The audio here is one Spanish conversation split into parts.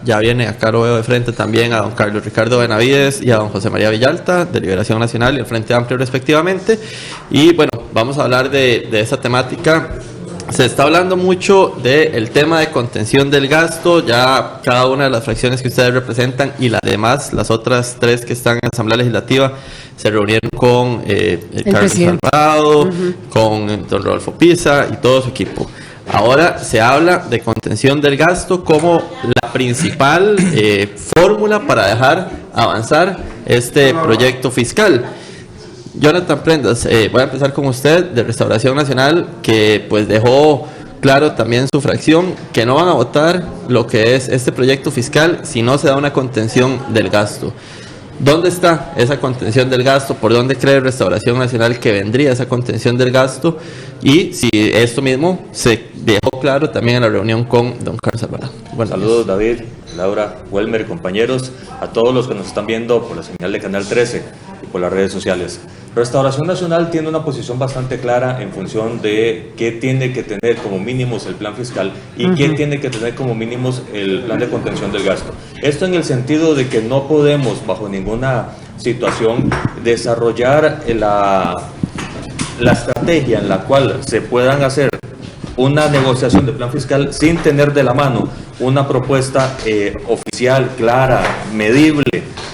Ya viene acá, lo veo de frente también a don Carlos Ricardo Benavides y a don José María Villalta, de Liberación Nacional y el Frente Amplio respectivamente. Y bueno, vamos a hablar de esta temática. Se está hablando mucho del tema de contención del gasto. Ya cada una de las fracciones que ustedes representan y las otras tres que están en la Asamblea Legislativa, se reunieron con Carlos Alvarado, con don Rodolfo Pisa y todo su equipo. Ahora se habla de contención del gasto como la principal fórmula para dejar avanzar este proyecto fiscal. Jonathan Prendas, voy a empezar con usted de Restauración Nacional, que pues dejó claro también su fracción que no van a votar lo que es este proyecto fiscal si no se da una contención del gasto. ¿Dónde está esa contención del gasto? ¿Por dónde cree Restauración Nacional que vendría esa contención del gasto? Y si esto mismo se dejó claro también en la reunión con don Carlos Alvarado. Saludos, David, Laura, Welmer, compañeros, a todos los que nos están viendo por la señal de Canal 13 y por las redes sociales. Restauración Nacional tiene una posición bastante clara en función de qué tiene que tener como mínimos el plan fiscal y qué tiene que tener como mínimos el plan de contención del gasto. Esto en el sentido de que no podemos bajo ninguna situación desarrollar la estrategia en la cual se puedan hacer una negociación de plan fiscal sin tener de la mano una propuesta oficial, clara, medible,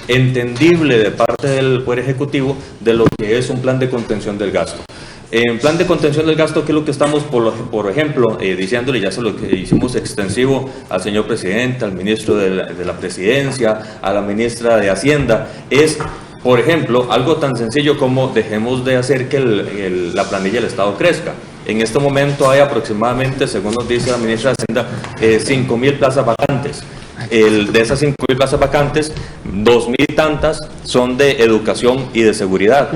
entendible de parte del Poder Ejecutivo de lo que es un plan de contención del gasto. En plan de contención del gasto, ¿qué es lo que estamos, por ejemplo, diciéndole? Ya se lo que hicimos extensivo al señor presidente, al ministro de la Presidencia, a la ministra de Hacienda, es, por ejemplo, algo tan sencillo como dejemos de hacer que la planilla del Estado crezca. En este momento hay aproximadamente, según nos dice la ministra de Hacienda, 5,000 plazas vacantes. De esas 5,000 plazas vacantes, 2,000 tantas son de educación y de seguridad.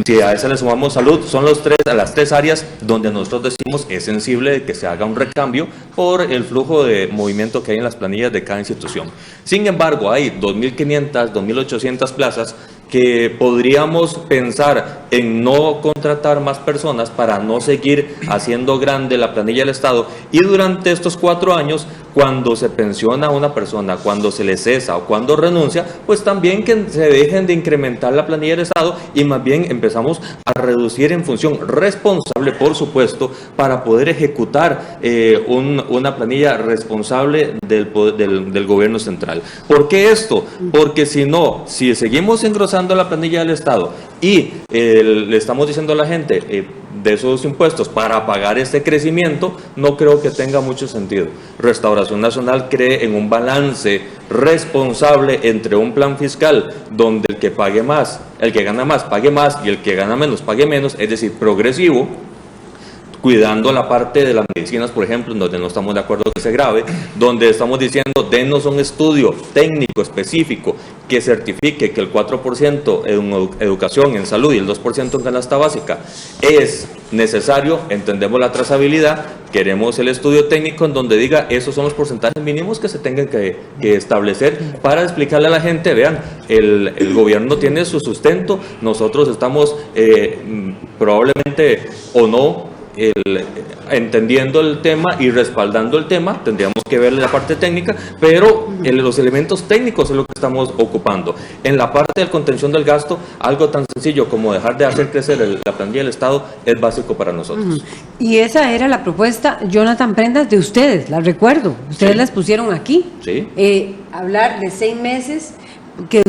Si a esa le sumamos salud, son las tres áreas donde nosotros decimos es sensible de que se haga un recambio por el flujo de movimiento que hay en las planillas de cada institución. Sin embargo, hay 2,500, 2,800 plazas que podríamos pensar en no contratar más personas para no seguir haciendo grande la planilla del Estado, y durante estos 4 años, cuando se pensiona a una persona, cuando se le cesa o cuando renuncia, pues también que se dejen de incrementar la planilla del Estado y más bien empezamos a reducir en función responsable, por supuesto, para poder ejecutar una planilla responsable del gobierno central. ¿Por qué esto? Porque si seguimos engrosando la planilla del Estado y le estamos diciendo a la gente de esos impuestos para pagar este crecimiento, no creo que tenga mucho sentido. Restauración Nacional cree en un balance responsable entre un plan fiscal donde el que pague más, el que gana más pague más y el que gana menos pague menos, es decir, progresivo, cuidando la parte de las medicinas, por ejemplo, donde no estamos de acuerdo que se grave, donde estamos diciendo, denos un estudio técnico específico que certifique que el 4% en educación, en salud y el 2% en canasta básica es necesario, entendemos la trazabilidad, queremos el estudio técnico en donde diga esos son los porcentajes mínimos que se tengan que establecer para explicarle a la gente, vean, el gobierno tiene su sustento, nosotros estamos probablemente o no entendiendo el tema y respaldando el tema, tendríamos que ver la parte técnica, pero los elementos técnicos es lo que estamos ocupando. En la parte de contención del gasto, algo tan sencillo como dejar de hacer crecer la planilla del Estado es básico para nosotros. Y esa era la propuesta, Jonathan Prendas, de ustedes, la recuerdo, ustedes las pusieron aquí, hablar de 6 meses, que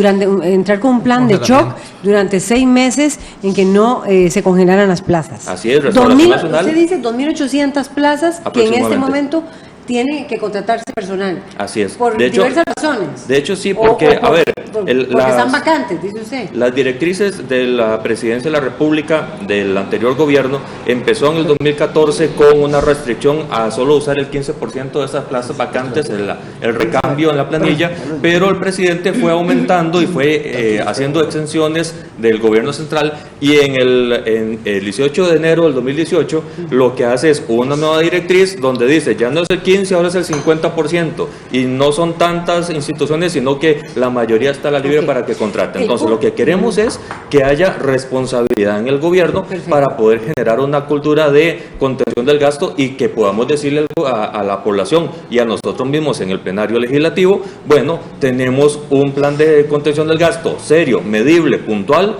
entrar con un plan de shock durante 6 meses en que no se congelaran las plazas. Así es, Restauración Nacional. Usted dice 2,800 plazas que en este momento tiene que contratarse personal. Así es. Por diversas razones. De hecho, sí, porque, porque están vacantes, dice usted. Las directrices de la Presidencia de la República del anterior gobierno empezó en el 2014 con una restricción a solo usar el 15% de esas plazas vacantes, el recambio en la planilla, pero el presidente fue aumentando y fue haciendo exenciones del gobierno central, y en el 18 de enero del 2018 lo que hace es una nueva directriz donde dice, ya no es el 15%, ahora es el 50%, y no son tantas instituciones, sino que la mayoría está la libre para que contrate. Entonces, lo que queremos es que haya responsabilidad en el gobierno para poder generar una cultura de contención del gasto y que podamos decirle a la población y a nosotros mismos en el plenario legislativo, bueno, tenemos un plan de contención del gasto serio, medible, puntual,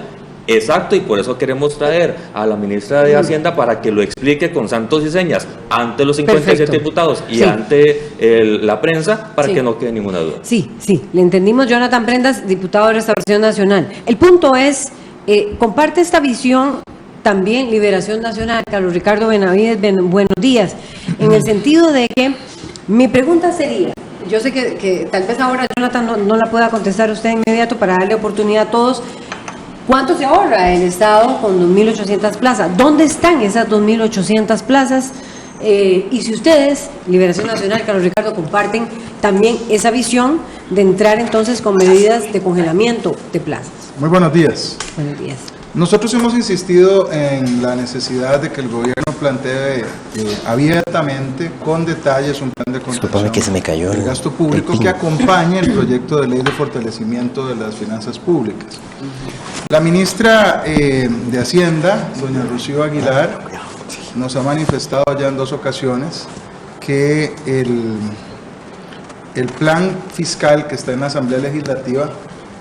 exacto, y por eso queremos traer a la ministra de Hacienda para que lo explique con santos y señas ante los 57 diputados y ante la prensa para que no quede ninguna duda. Sí, le entendimos. Jonathan Prendas, diputado de Restauración Nacional. El punto es, comparte esta visión también Liberación Nacional. Carlos Ricardo Benavides, buenos días. En el sentido de que mi pregunta sería, yo sé que tal vez ahora Jonathan no la pueda contestar usted de inmediato para darle oportunidad a todos. ¿Cuánto se ahorra el Estado con 2.800 plazas? ¿Dónde están esas 2.800 plazas? Y si ustedes, Liberación Nacional, Carlos Ricardo, comparten también esa visión de entrar entonces con medidas de congelamiento de plazas. Muy buenos días. Buenos días. Nosotros hemos insistido en la necesidad de que el gobierno plantee abiertamente, con detalles, un plan de contención del gasto público que acompañe el proyecto de ley de fortalecimiento de las finanzas públicas. La ministra de Hacienda, doña Rocío Aguilar, nos ha manifestado ya en 2 ocasiones que el plan fiscal que está en la Asamblea Legislativa,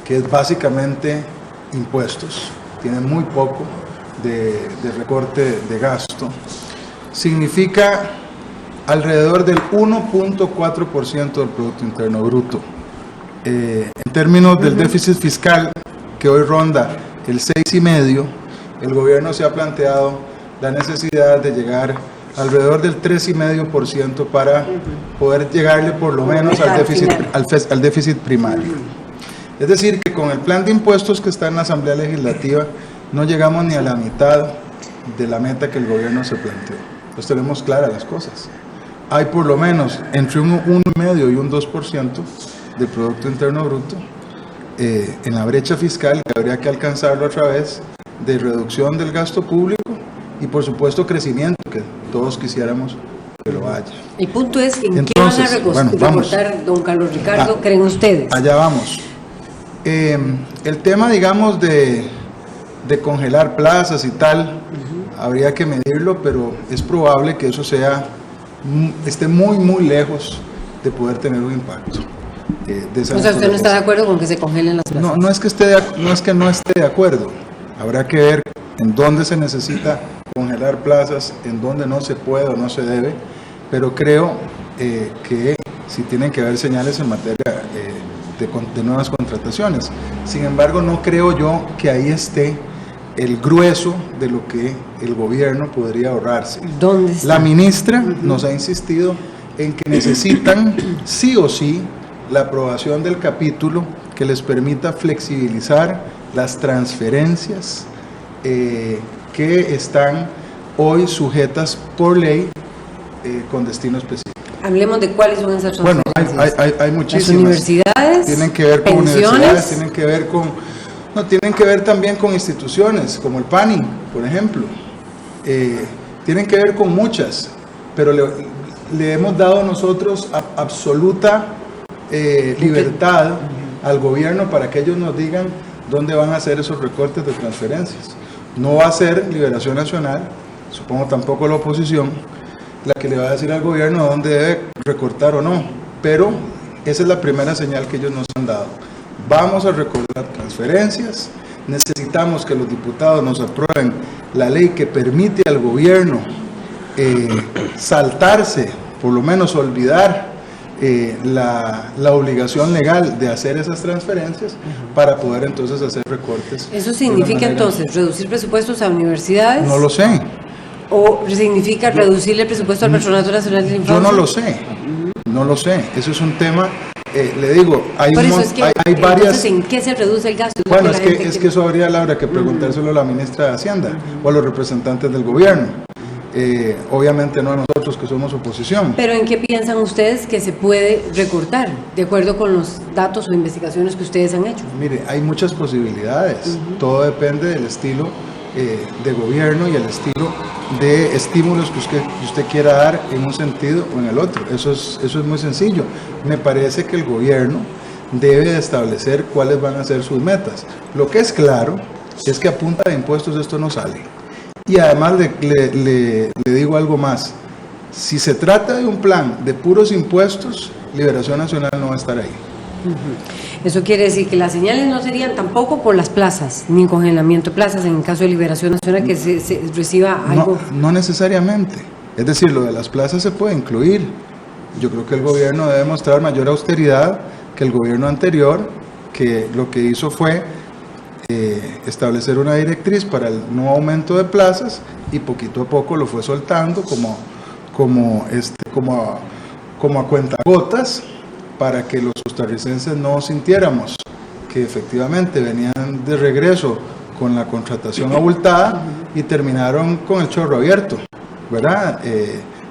que es básicamente impuestos, tiene muy poco de recorte de gasto, significa alrededor del 1.4% del Producto Interno Bruto. En términos del déficit fiscal, que hoy ronda el 6,5%, el gobierno se ha planteado la necesidad de llegar alrededor del 3,5% para poder llegarle por lo menos al déficit primario. Es decir, que con el plan de impuestos que está en la Asamblea Legislativa no llegamos ni a la mitad de la meta que el gobierno se planteó. Entonces tenemos claras las cosas. Hay por lo menos entre un 1,5% y un 2% del Producto Interno Bruto en la brecha fiscal, que habría que alcanzarlo a través de reducción del gasto público y por supuesto crecimiento, que todos quisiéramos que lo haya. El punto es en qué van a recortar, don Carlos Ricardo, creen ustedes. Allá vamos. El tema, digamos, de congelar plazas y tal, habría que medirlo, pero es probable que eso esté muy lejos de poder tener un impacto. O sea, ¿usted no está de acuerdo con que se congelen las plazas? No es que no esté de acuerdo. Habrá que ver en dónde se necesita congelar plazas, en dónde no se puede o no se debe, pero creo que sí tienen que haber señales en materia de nuevas contrataciones. Sin embargo, no creo yo que ahí esté el grueso de lo que el gobierno podría ahorrarse. ¿Dónde está? La ministra nos ha insistido en que necesitan sí o sí la aprobación del capítulo que les permita flexibilizar las transferencias que están hoy sujetas por ley con destino específico. Hablemos de cuáles son esas transferencias. Bueno, hay muchísimas. Las universidades, tienen que ver con pensiones, universidades, tienen que ver también con instituciones como el PANI, por ejemplo. Tienen que ver con muchas, pero le hemos dado nosotros absoluta libertad al gobierno para que ellos nos digan dónde van a hacer esos recortes de transferencias. No va a ser Liberación Nacional, supongo tampoco la oposición, la que le va a decir al gobierno dónde debe recortar o no, pero esa es la primera señal que ellos nos han dado. Vamos a recortar transferencias, necesitamos que los diputados nos aprueben la ley que permite al gobierno saltarse, por lo menos olvidar la obligación legal de hacer esas transferencias para poder entonces hacer recortes. ¿Eso significa entonces reducir presupuestos a universidades? No lo sé. ¿O significa reducirle el presupuesto al Patronato Nacional de la Infancia? Yo no lo sé. Eso es un tema, le digo, hay varias... Entonces, ¿en qué se reduce el gasto? Bueno, es que eso habría, Laura, que preguntárselo a la ministra de Hacienda o a los representantes del gobierno. Obviamente no a nosotros que somos oposición. Pero ¿en qué piensan ustedes que se puede recortar, de acuerdo con los datos o investigaciones que ustedes han hecho? Mire, hay muchas posibilidades. Todo depende del estilo de gobierno y el estilo de estímulos que usted quiera dar en un sentido o en el otro. Eso es muy sencillo. Me parece que el gobierno debe establecer cuáles van a ser sus metas. Lo que es claro es que a punta de impuestos esto no sale. Y además le digo algo más. Si se trata de un plan de puros impuestos, Liberación Nacional no va a estar ahí. Eso quiere decir que las señales no serían tampoco por las plazas, ni congelamiento de plazas en el caso de Liberación Nacional, que se reciba algo. No necesariamente. Es decir, lo de las plazas se puede incluir. Yo creo que el gobierno debe mostrar mayor austeridad que el gobierno anterior, que lo que hizo fue establecer una directriz para el no aumento de plazas y poquito a poco lo fue soltando como a cuentagotas, para que los costarricenses no sintiéramos que efectivamente venían de regreso con la contratación abultada y terminaron con el chorro abierto, ¿verdad?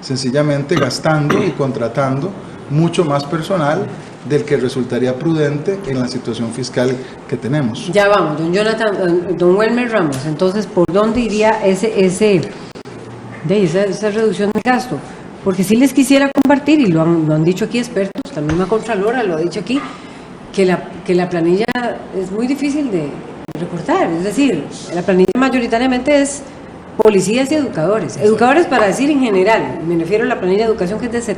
Sencillamente gastando y contratando mucho más personal del que resultaría prudente en la situación fiscal que tenemos. Ya vamos, don Jonathan, don Welmer Ramos, entonces, ¿por dónde iría esa reducción de gasto? Porque sí les quisiera compartir, y lo han dicho aquí expertos, la misma Contralora lo ha dicho aquí, que la planilla es muy difícil de recortar. Es decir, la planilla mayoritariamente es policías y educadores. Educadores, para decir en general, me refiero a la planilla de educación, que es de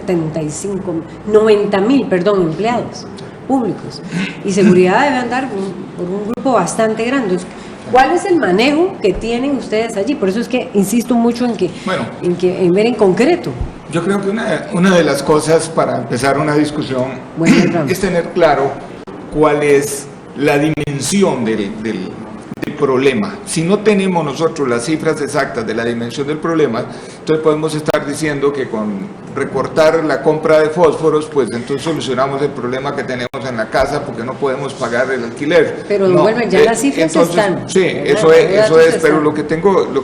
90,000 empleados públicos. Y seguridad debe andar por un grupo bastante grande. ¿Cuál es el manejo que tienen ustedes allí? Por eso es que insisto mucho en ver en concreto. Yo creo que una de las cosas para empezar una discusión es tener claro cuál es la dimensión del problema. Si no tenemos nosotros las cifras exactas de la dimensión del problema, entonces podemos estar diciendo que con recortar la compra de fósforos, pues entonces solucionamos el problema que tenemos en la casa porque no podemos pagar el alquiler. Pero no, vuelven, ya las cifras están. Sí, eso es, pero lo que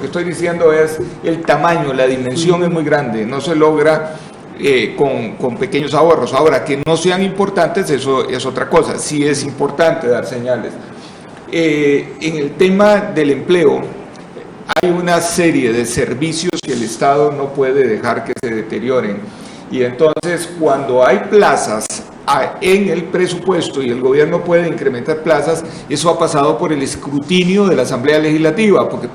estoy diciendo es el tamaño, la dimensión es muy grande, no se logra con pequeños ahorros. Ahora, que no sean importantes, eso es otra cosa. Sí es importante dar señales. En el tema del empleo, hay una serie de servicios que el Estado no puede dejar que se deterioren. Y entonces, cuando hay plazas en el presupuesto y el gobierno puede incrementar plazas, eso ha pasado por el escrutinio de la Asamblea Legislativa, porque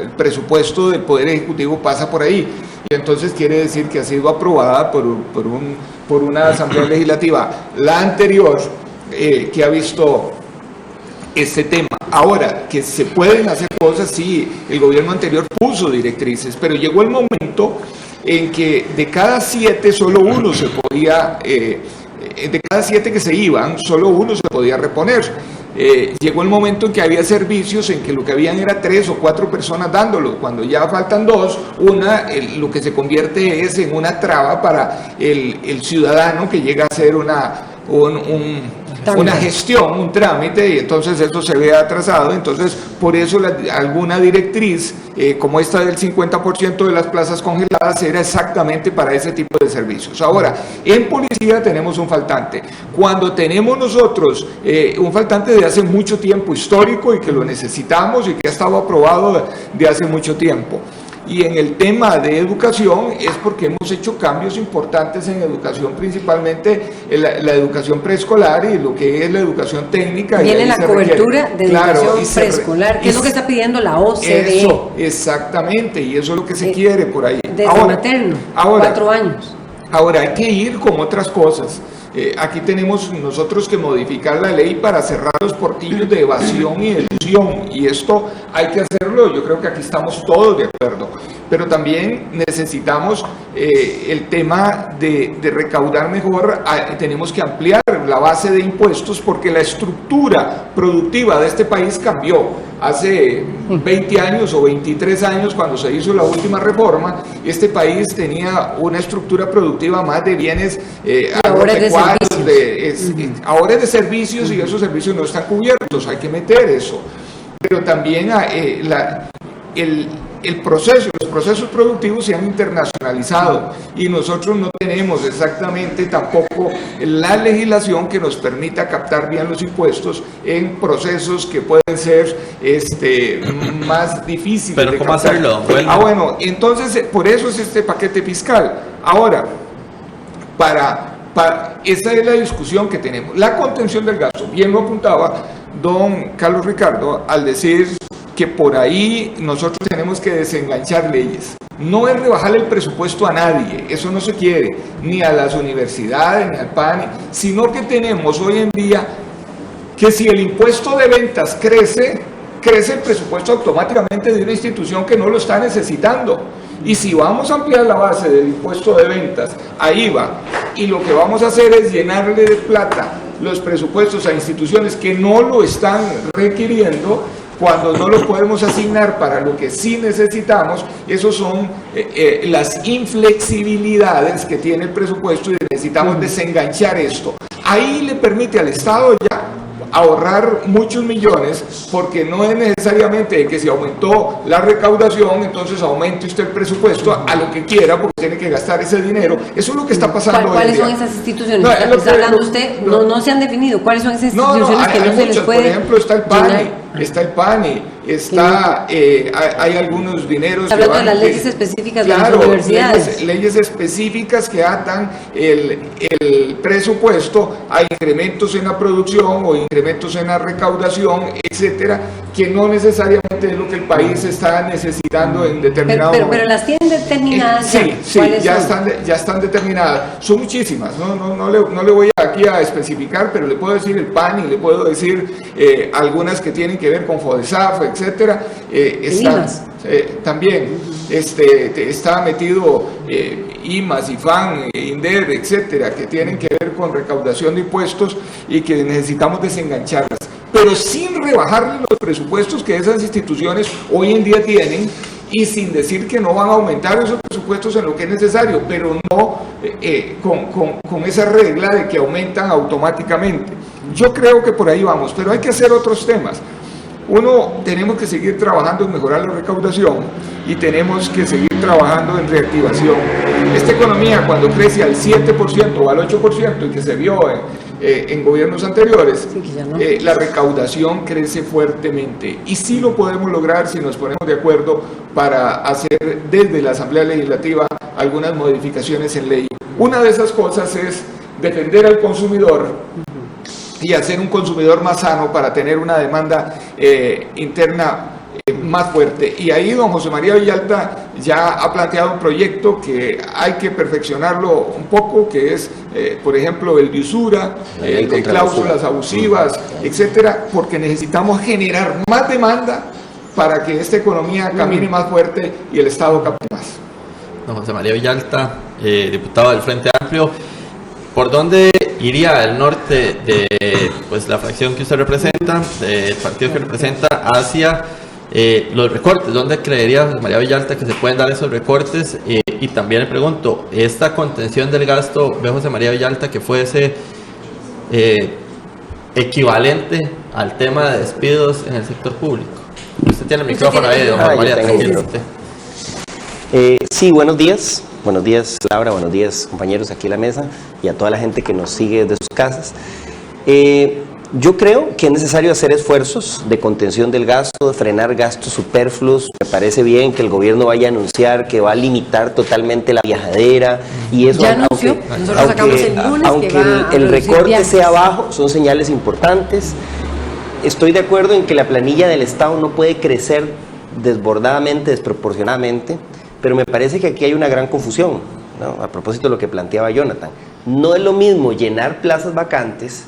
el presupuesto del Poder Ejecutivo pasa por ahí. Y entonces quiere decir que ha sido aprobada por una Asamblea Legislativa, la anterior, que ha visto este tema. Ahora, que se pueden hacer cosas, sí, el gobierno anterior puso directrices, pero llegó el momento en que de cada 7 solo uno se podía, de cada 7 que se iban, solo uno se podía reponer. Llegó el momento en que había servicios en que lo que habían era 3 o 4 personas dándolo. Cuando ya faltan 2, lo que se convierte es en una traba para el ciudadano que llega a hacer una gestión, un trámite, y entonces eso se ve atrasado. Entonces, por eso alguna directriz como esta del 50% de las plazas congeladas era exactamente para ese tipo de servicios. Ahora, en policía tenemos un faltante. Cuando tenemos nosotros un faltante de hace mucho tiempo, histórico, y que lo necesitamos y que ha estado aprobado de hace mucho tiempo. Y en el tema de educación es porque hemos hecho cambios importantes en educación, principalmente la educación preescolar y lo que es la educación técnica. Viene la cobertura de educación preescolar, que es lo que está pidiendo la OCDE. Eso, exactamente, y eso es lo que se quiere por ahí. Desde materno, 4 años. Ahora hay que ir con otras cosas. Aquí tenemos nosotros que modificar la ley para cerrar los portillos de evasión y elusión, y esto hay que hacerlo. Yo creo que aquí estamos todos de acuerdo, pero también necesitamos el tema de recaudar mejor. Tenemos que ampliar la base de impuestos porque la estructura productiva de este país cambió. Hace 20 años o 23 años, cuando se hizo la última reforma, este país tenía una estructura productiva más de bienes agropecuarios, ahora es de servicios, y esos servicios no están cubiertos, hay que meter eso. Pero también los procesos productivos se han internacionalizado y nosotros no tenemos exactamente tampoco la legislación que nos permita captar bien los impuestos en procesos que pueden ser más difíciles. ¿Pero cómo hacerlo? Bueno, entonces por eso es este paquete fiscal. Ahora, para Esa es la discusión que tenemos. La contención del gasto, bien lo apuntaba don Carlos Ricardo al decir que por ahí nosotros tenemos que desenganchar leyes. No es rebajarle el presupuesto a nadie, eso no se quiere, ni a las universidades, ni al PANI, sino que tenemos hoy en día que si el impuesto de ventas crece el presupuesto automáticamente de una institución que no lo está necesitando. Y si vamos a ampliar la base del impuesto de ventas a IVA y lo que vamos a hacer es llenarle de plata los presupuestos a instituciones que no lo están requiriendo, cuando no lo podemos asignar para lo que sí necesitamos, esos son las inflexibilidades que tiene el presupuesto y necesitamos desenganchar esto. Ahí le permite al Estado ya ahorrar muchos millones, porque no es necesariamente que si aumentó la recaudación, entonces aumente usted el presupuesto a lo que quiera, porque tiene que gastar ese dinero. Eso es lo que está pasando hoy en ¿Cuáles día. son esas instituciones? ¿Está hablando usted? No se han definido. ¿Cuáles son esas instituciones que no se les puede? Por ejemplo, está el PANI, hay algunos dineros. Está hablando de las leyes específicas de las universidades. Leyes específicas que atan el presupuesto a incrementos en la producción o incrementos en la recaudación, etcétera, que no necesariamente es lo que el país está necesitando en determinado momento. Pero las tienen determinadas. Sí, ya están determinadas. Son muchísimas, no le voy aquí a especificar, pero le puedo decir el PANI, le puedo decir algunas que tienen que ver con FODESAF, etcétera. También está metido IMAS, IFAN, INDER, etcétera, que tienen que ver con recaudación de impuestos y que necesitamos desengancharlas, pero sin rebajarle los presupuestos que esas instituciones hoy en día tienen, y sin decir que no van a aumentar esos presupuestos en lo que es necesario, pero no con esa regla de que aumentan automáticamente. Yo creo que por ahí vamos, pero hay que hacer otros temas. Uno, tenemos que seguir trabajando en mejorar la recaudación y tenemos que seguir trabajando en reactivación. Esta economía, cuando crece al 7% o al 8%, y que se vio en gobiernos anteriores, la recaudación crece fuertemente. Y sí lo podemos lograr si nos ponemos de acuerdo para hacer desde la Asamblea Legislativa algunas modificaciones en ley. Una de esas cosas es defender al consumidor y hacer un consumidor más sano para tener una demanda interna más fuerte. Y ahí don José María Villalta ya ha planteado un proyecto que hay que perfeccionarlo un poco, que es, por ejemplo, el de usura, el de cláusulas abusivas, etcétera, porque necesitamos generar más demanda para que esta economía camine más fuerte y el Estado capte más. Don José María Villalta, diputado del Frente Amplio, ¿por dónde iría el norte de la fracción que usted representa, del partido que representa, hacia los recortes? ¿Dónde creería José María Villalta que se pueden dar esos recortes? Y también le pregunto, ¿esta contención del gasto ve José María Villalta que fuese equivalente al tema de despidos en el sector público? Usted tiene el micrófono ahí, don José María, tranquilo. Sí, buenos días. Buenos días, Laura, buenos días, compañeros aquí en la mesa y a toda la gente que nos sigue desde sus casas. Yo creo que es necesario hacer esfuerzos de contención del gasto, de frenar gastos superfluos. Me parece bien que el gobierno vaya a anunciar que va a limitar totalmente la viajadera y eso, ya anunció. Nosotros sacamos el lunes aunque que va el recorte viajes. sea bajo, son señales importantes. Estoy de acuerdo en que la planilla del Estado no puede crecer desbordadamente, desproporcionadamente, pero me parece que aquí hay una gran confusión, ¿no? A propósito de lo que planteaba Jonathan. No es lo mismo llenar plazas vacantes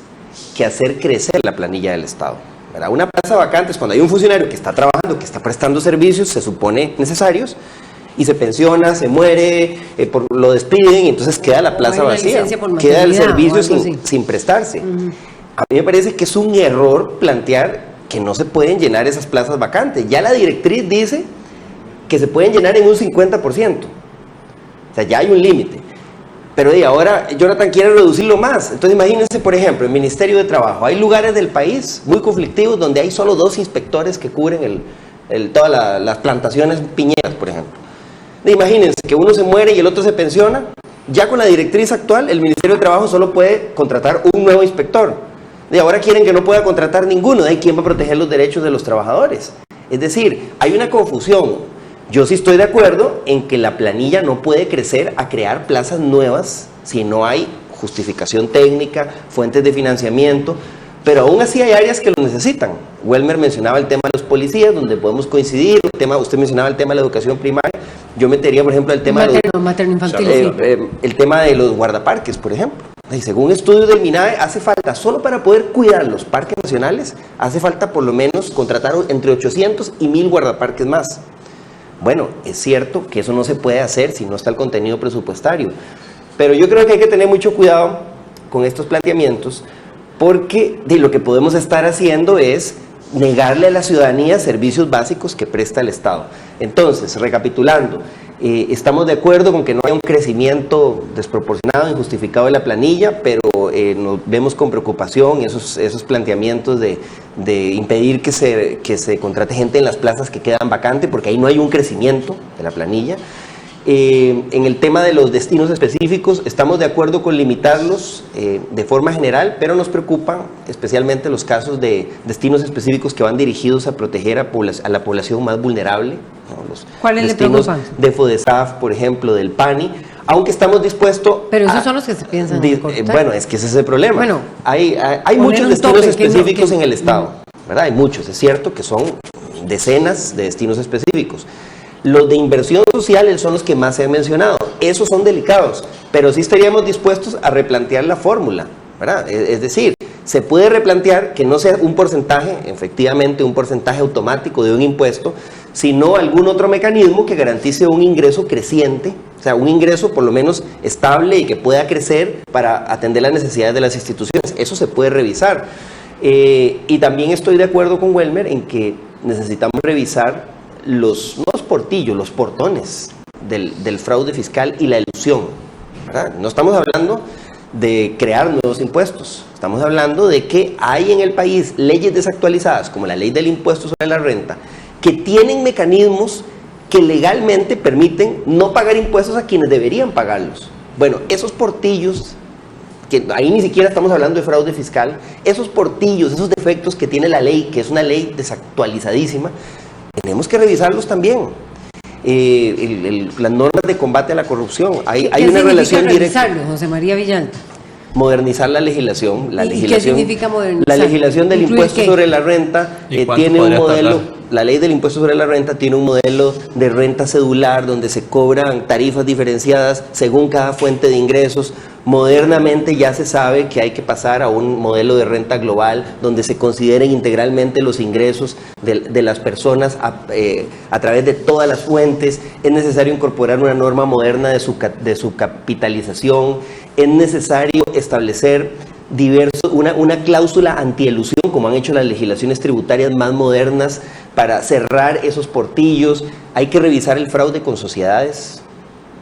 que hacer crecer la planilla del Estado, ¿verdad? Una plaza vacante es cuando hay un funcionario que está trabajando, que está prestando servicios, se supone necesarios, y se pensiona, se muere, lo despiden y entonces queda la plaza vacía, queda el servicio sin prestarse. A mí me parece que es un error plantear que no se pueden llenar esas plazas vacantes. Ya la directriz dice que se pueden llenar en un 50%. O sea, ya hay un límite. Pero ahora Jonathan quiere reducirlo más. Entonces imagínense, por ejemplo, el Ministerio de Trabajo. Hay lugares del país muy conflictivos donde hay solo 2 inspectores que cubren todas las plantaciones piñeras, por ejemplo. Imagínense que uno se muere y el otro se pensiona. Ya con la directriz actual, el Ministerio de Trabajo solo puede contratar un nuevo inspector. Y ahora quieren que no pueda contratar ninguno. ¿De quién va a proteger los derechos de los trabajadores? Es decir, hay una confusión. Yo sí estoy de acuerdo en que la planilla no puede crecer a crear plazas nuevas si no hay justificación técnica, fuentes de financiamiento, pero aún así hay áreas que lo necesitan. Welmer mencionaba el tema de los policías, donde podemos coincidir, usted mencionaba el tema de la educación primaria, yo metería, por ejemplo, el tema materno-infantil, el tema de los guardaparques, por ejemplo. Y según estudios del MINAE, hace falta, solo para poder cuidar los parques nacionales, hace falta por lo menos contratar entre 800 y 1000 guardaparques más. Bueno, es cierto que eso no se puede hacer si no está el contenido presupuestario, pero yo creo que hay que tener mucho cuidado con estos planteamientos, porque lo que podemos estar haciendo es negarle a la ciudadanía servicios básicos que presta el Estado. Entonces, recapitulando, estamos de acuerdo con que no haya un crecimiento desproporcionado, injustificado de la planilla, pero nos vemos con preocupación esos planteamientos de impedir que se contrate gente en las plazas que quedan vacantes, porque ahí no hay un crecimiento de la planilla. En el tema de los destinos específicos, estamos de acuerdo con limitarlos de forma general, pero nos preocupan especialmente los casos de destinos específicos que van dirigidos a proteger a la población más vulnerable, ¿no? Los ¿cuáles le destinos preocupan? De FODESAF, por ejemplo, del PANI, aunque estamos dispuestos pero esos son los que se piensan cortar. bueno, es que ese es el problema. Bueno, hay muchos destinos específicos en el Estado, ¿verdad? Hay muchos, es cierto que son decenas de destinos específicos. Los de inversión social son los que más se han mencionado. Esos son delicados, pero sí estaríamos dispuestos a replantear la fórmula, ¿verdad? Es decir, se puede replantear que no sea un porcentaje, efectivamente un porcentaje automático de un impuesto, sino algún otro mecanismo que garantice un ingreso creciente, o sea, un ingreso por lo menos estable y que pueda crecer para atender las necesidades de las instituciones. Eso se puede revisar. Y también estoy de acuerdo con Welmer en que necesitamos revisar no los portillos, los portones del fraude fiscal y la elusión, ¿verdad? No estamos hablando de crear nuevos impuestos, estamos hablando de que hay en el país leyes desactualizadas, como la ley del impuesto sobre la renta, que tienen mecanismos que legalmente permiten no pagar impuestos a quienes deberían pagarlos. Bueno, esos portillos, que ahí ni siquiera estamos hablando de fraude fiscal, esos portillos, esos defectos que tiene la ley, que es una ley desactualizadísima, tenemos que revisarlos también. Las normas de combate a la corrupción, hay una relación directa. José María Villalta? Modernizar la legislación. ¿Qué significa modernizar? La legislación del impuesto sobre la renta tiene un modelo. La ley del impuesto sobre la renta tiene un modelo de renta cedular donde se cobran tarifas diferenciadas según cada fuente de ingresos. Modernamente ya se sabe que hay que pasar a un modelo de renta global donde se consideren integralmente los ingresos de las personas a través de todas las fuentes. Es necesario incorporar una norma moderna de su capitalización. Es necesario establecer una cláusula antielusión, como han hecho las legislaciones tributarias más modernas, para cerrar esos portillos. Hay que revisar el fraude con sociedades,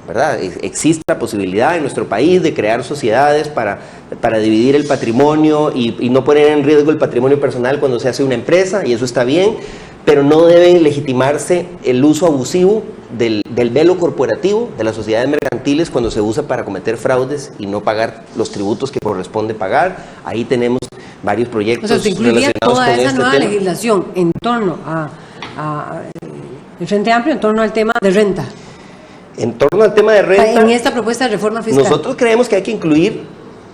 ¿verdad? Existe la posibilidad en nuestro país de crear sociedades para dividir el patrimonio y no poner en riesgo el patrimonio personal cuando se hace una empresa, y eso está bien, pero no debe legitimarse el uso abusivo del velo corporativo de las sociedades mercantiles cuando se usa para cometer fraudes y no pagar los tributos que corresponde pagar. Ahí tenemos varios proyectos. O sea, se incluiría toda esa este nueva legislación en torno el Frente Amplio, en torno al tema de renta. En torno al tema de renta, en esta propuesta de reforma fiscal. Nosotros creemos que hay que incluir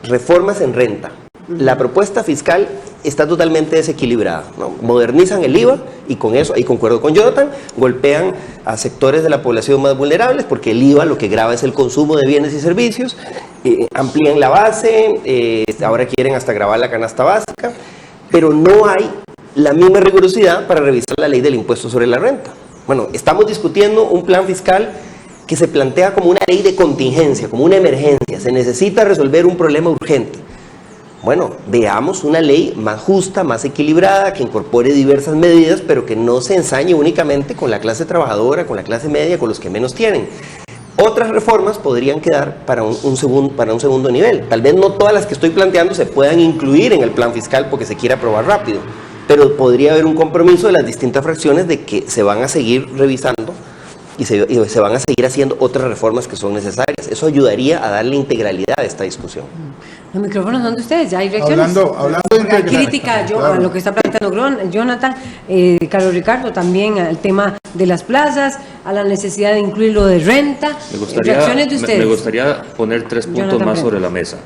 reformas en renta. La propuesta fiscal está totalmente desequilibrada, ¿no? Modernizan el IVA y con eso, ahí concuerdo con Jonathan, golpean a sectores de la población más vulnerables porque el IVA lo que grava es el consumo de bienes y servicios, amplían la base, ahora quieren hasta gravar la canasta básica, pero no hay la misma rigurosidad para revisar la ley del impuesto sobre la renta. Bueno, estamos discutiendo un plan fiscal que se plantea como una ley de contingencia, como una emergencia, se necesita resolver un problema urgente. Bueno, veamos una ley más justa, más equilibrada, que incorpore diversas medidas, pero que no se ensañe únicamente con la clase trabajadora, con la clase media, con los que menos tienen. Otras reformas podrían quedar para un segundo nivel. Tal vez no todas las que estoy planteando se puedan incluir en el plan fiscal porque se quiera aprobar rápido, pero podría haber un compromiso de las distintas fracciones de que se van a seguir revisando y se van a seguir haciendo otras reformas que son necesarias. Eso ayudaría a darle integralidad a esta discusión. Los micrófonos son de ustedes, ya hay reacciones. Hablando de la crítica a lo que está planteando Jonathan, Carlos Ricardo, también al tema de las plazas, a la necesidad de incluir lo de renta. Reacciones de ustedes. Me gustaría poner 3 puntos más sobre la mesa.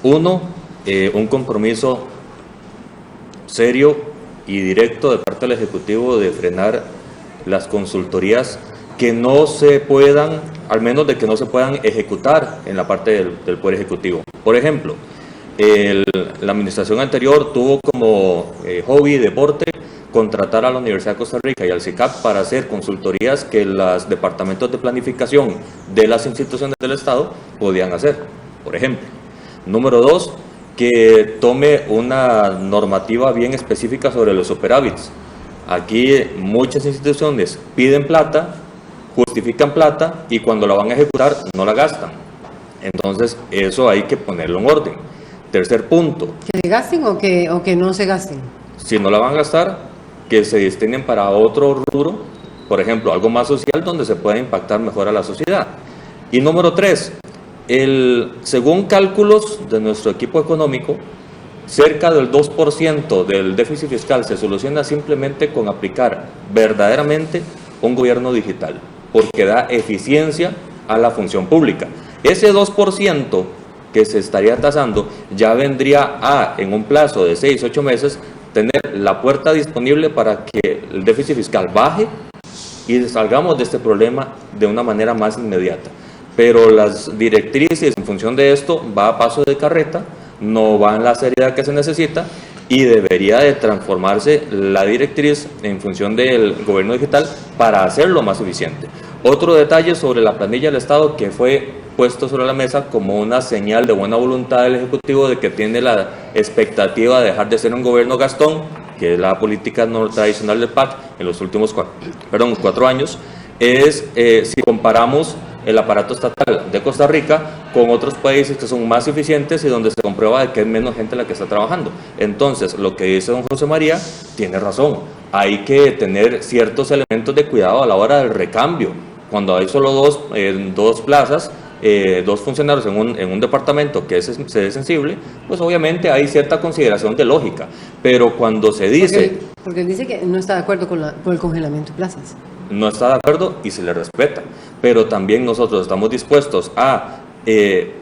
Uno, un compromiso serio y directo de parte del Ejecutivo de frenar las consultorías que no se puedan, al menos de que no se puedan ejecutar en la parte del Poder Ejecutivo. Por ejemplo, la administración anterior tuvo como hobby, deporte, contratar a la Universidad de Costa Rica y al CICAP para hacer consultorías que los departamentos de planificación de las instituciones del Estado podían hacer, por ejemplo. Número dos, que tome una normativa bien específica sobre los superávits. Aquí muchas instituciones piden plata, justifican plata y cuando la van a ejecutar no la gastan. Entonces eso hay que ponerlo en orden. Tercer punto. ¿Que se gasten o que no se gasten? Si no la van a gastar, que se destinen para otro rubro, por ejemplo, algo más social donde se pueda impactar mejor a la sociedad. Y número tres, según cálculos de nuestro equipo económico, cerca del 2% del déficit fiscal se soluciona simplemente con aplicar verdaderamente un gobierno digital, porque da eficiencia a la función pública. Ese 2% que se estaría tasando ya vendría a, en un plazo de 6-8 meses, tener la puerta disponible para que el déficit fiscal baje y salgamos de este problema de una manera más inmediata. Pero las directrices en función de esto va a paso de carreta, no va en la seriedad que se necesita y debería de transformarse la directriz en función del gobierno digital para hacerlo más eficiente. Otro detalle sobre la planilla del Estado que fue puesto sobre la mesa como una señal de buena voluntad del Ejecutivo de que tiene la expectativa de dejar de ser un gobierno gastón, que es la política no tradicional del PAC en los últimos 4 años, es si comparamos el aparato estatal de Costa Rica con otros países que son más eficientes y donde se comprueba de que es menos gente la que está trabajando. Entonces, lo que dice don José María tiene razón. Hay que tener ciertos elementos de cuidado a la hora del recambio. Cuando hay solo dos plazas, dos funcionarios en un departamento que es sensible, pues obviamente hay cierta consideración de lógica. Pero cuando se dice... Porque él dice que no está de acuerdo con el congelamiento de plazas. No está de acuerdo y se le respeta, pero también nosotros estamos dispuestos a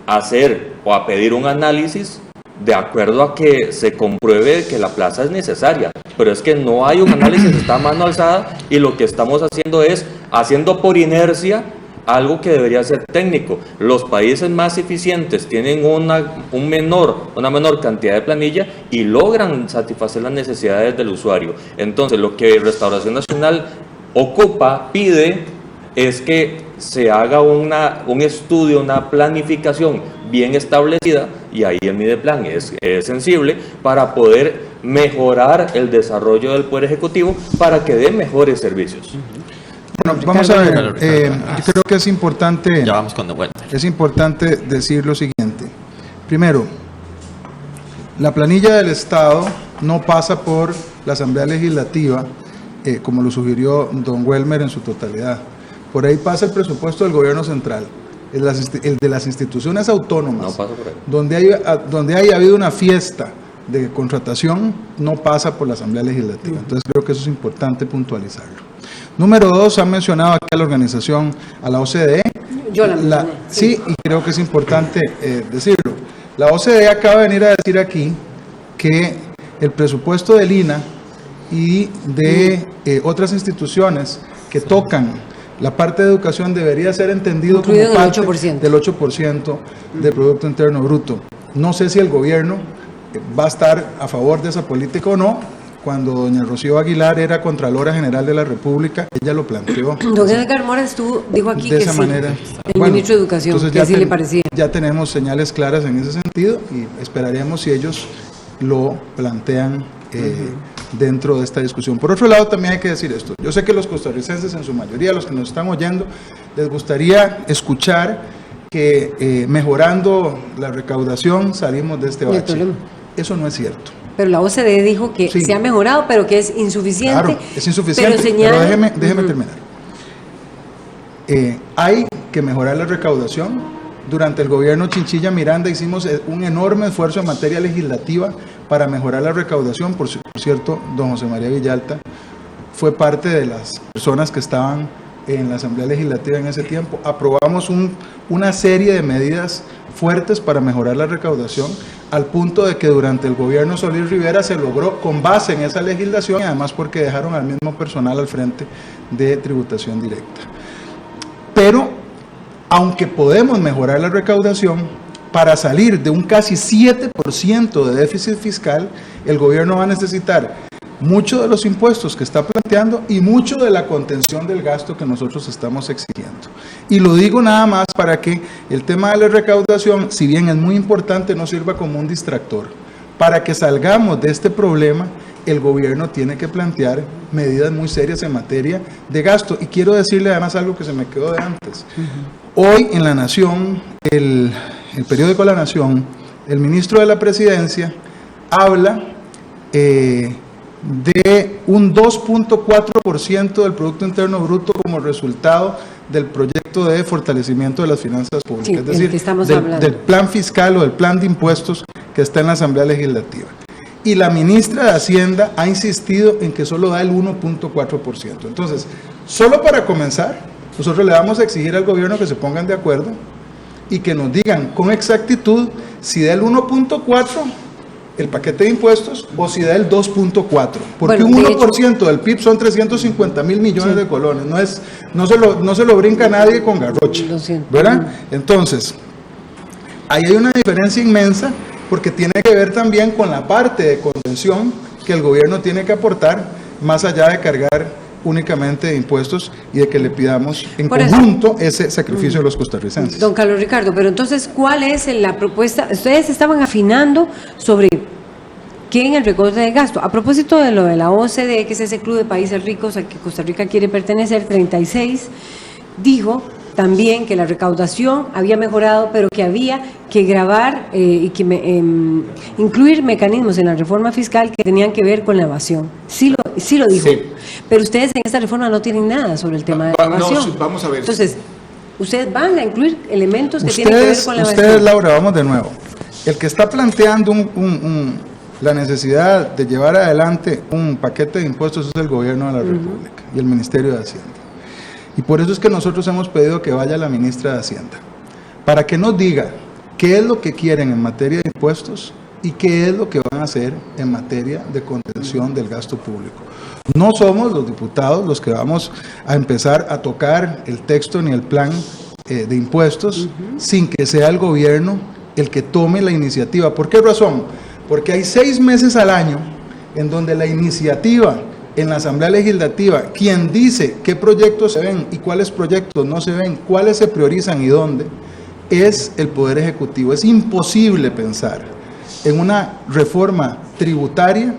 hacer o a pedir un análisis de acuerdo a que se compruebe que la plaza es necesaria, pero es que no hay un análisis, está a mano alzada y lo que estamos haciendo es haciendo por inercia algo que debería ser técnico. Los países más eficientes tienen una menor cantidad de planilla y logran satisfacer las necesidades del usuario. Entonces, lo que Restauración Nacional pide es que se haga un estudio, una planificación bien establecida, y ahí el Mideplan es sensible para poder mejorar el desarrollo del Poder Ejecutivo para que dé mejores servicios. Bueno, vamos a ver, yo creo que es importante, ya vamos con de vuelta. Es importante decir lo siguiente. Primero, la planilla del Estado no pasa por la Asamblea Legislativa, como lo sugirió don Welmer en su totalidad. Por ahí pasa el presupuesto del gobierno central, el de las instituciones autónomas, no pasa por ahí. Donde haya habido una fiesta de contratación, no pasa por la Asamblea Legislativa. Entonces creo que eso es importante puntualizarlo. Número 2, han mencionado aquí a la organización, a la OCDE. Yo la mencioné. Sí, y creo que es importante decirlo. La OCDE acaba de venir a decir aquí que el presupuesto del INAH y de otras instituciones que tocan la parte de educación debería ser entendido como parte del 8% del Producto Interno Bruto. No sé si el gobierno va a estar a favor de esa política o no. Cuando doña Rocío Aguilar era Contralora General de la República, ella lo planteó. Don Edgar Mora dijo aquí de que esa sí, manera. el ministro de Educación, que así le parecía. Ya tenemos señales claras en ese sentido y esperaremos si ellos lo plantean dentro de esta discusión. Por otro lado, también hay que decir esto. Yo sé que los costarricenses, en su mayoría, los que nos están oyendo, les gustaría escuchar que mejorando la recaudación salimos de este bache. Eso no es cierto. Pero la OCDE dijo que sí, se ha mejorado, pero que es insuficiente. Claro, es insuficiente, pero déjeme terminar. Hay que mejorar la recaudación. Durante el gobierno Chinchilla Miranda hicimos un enorme esfuerzo en materia legislativa para mejorar la recaudación. Por cierto, don José María Villalta fue parte de las personas que estaban en la Asamblea Legislativa en ese tiempo. Aprobamos una serie de medidas fuertes para mejorar la recaudación, al punto de que durante el gobierno Solís Rivera se logró con base en esa legislación, y además porque dejaron al mismo personal al frente de tributación directa. Pero, aunque podemos mejorar la recaudación, para salir de un casi 7% de déficit fiscal, el gobierno va a necesitar mucho de los impuestos que está planteando y mucho de la contención del gasto que nosotros estamos exigiendo. Y lo digo nada más para que el tema de la recaudación, si bien es muy importante, no sirva como un distractor. Para que salgamos de este problema, el gobierno tiene que plantear medidas muy serias en materia de gasto. Y quiero decirle además algo que se me quedó de antes. Hoy en La Nación, el periódico La Nación, el ministro de la Presidencia habla de un 2.4% del Producto Interno Bruto como resultado del proyecto de fortalecimiento de las finanzas públicas, sí, es decir, del plan fiscal o del plan de impuestos que está en la Asamblea Legislativa. Y la ministra de Hacienda ha insistido en que solo da el 1.4%. Entonces, solo para comenzar, nosotros le vamos a exigir al gobierno que se pongan de acuerdo y que nos digan con exactitud si da el 1.4% el paquete de impuestos o si da el 2.4%, porque un 1% del PIB son 350.000 millones de colones, no se lo brinca nadie con garroche, ¿verdad? Entonces, ahí hay una diferencia inmensa, porque tiene que ver también con la parte de contención que el gobierno tiene que aportar, más allá de cargar únicamente de impuestos y de que le pidamos en conjunto ese sacrificio de los costarricenses. Don Carlos Ricardo, pero entonces, ¿cuál es la propuesta? Ustedes estaban afinando sobre qué en el recorte de gasto. A propósito de lo de la OCDE, que es ese club de países ricos al que Costa Rica quiere pertenecer, 36, dijo también que la recaudación había mejorado, pero que había que grabar y que incluir mecanismos en la reforma fiscal que tenían que ver con la evasión. Sí lo dijo. Sí. Pero ustedes en esta reforma no tienen nada sobre el tema de la evasión. No, vamos a ver. Entonces, ustedes van a incluir elementos que tienen que ver con la evasión. Ustedes, Laura, vamos de nuevo. El que está planteando la necesidad de llevar adelante un paquete de impuestos es el gobierno de la República y el Ministerio de Hacienda. Y por eso es que nosotros hemos pedido que vaya la ministra de Hacienda, para que nos diga qué es lo que quieren en materia de impuestos y qué es lo que van a hacer en materia de contención del gasto público. No somos los diputados los que vamos a empezar a tocar el texto ni el plan de impuestos sin que sea el gobierno el que tome la iniciativa. ¿Por qué razón? Porque hay 6 meses al año en donde la iniciativa en la Asamblea Legislativa, quien dice qué proyectos se ven y cuáles proyectos no se ven, cuáles se priorizan y dónde, es el Poder Ejecutivo. Es imposible pensar en una reforma tributaria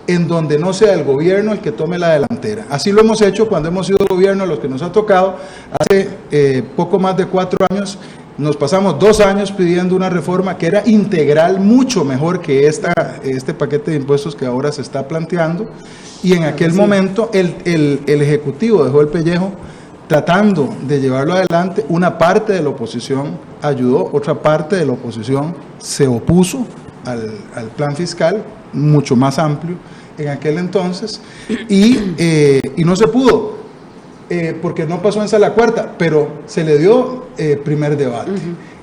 en donde no sea el gobierno el que tome la delantera. Así lo hemos hecho cuando hemos sido gobierno, a los que nos ha tocado. Hace poco más de 4 años, nos pasamos 2 años pidiendo una reforma que era integral, mucho mejor que este paquete de impuestos que ahora se está planteando, y en aquel momento el Ejecutivo dejó el pellejo tratando de llevarlo adelante. Una parte de la oposición ayudó, otra parte de la oposición se opuso al plan fiscal, mucho más amplio en aquel entonces, y no se pudo, porque no pasó en sala cuarta, pero se le dio primer debate.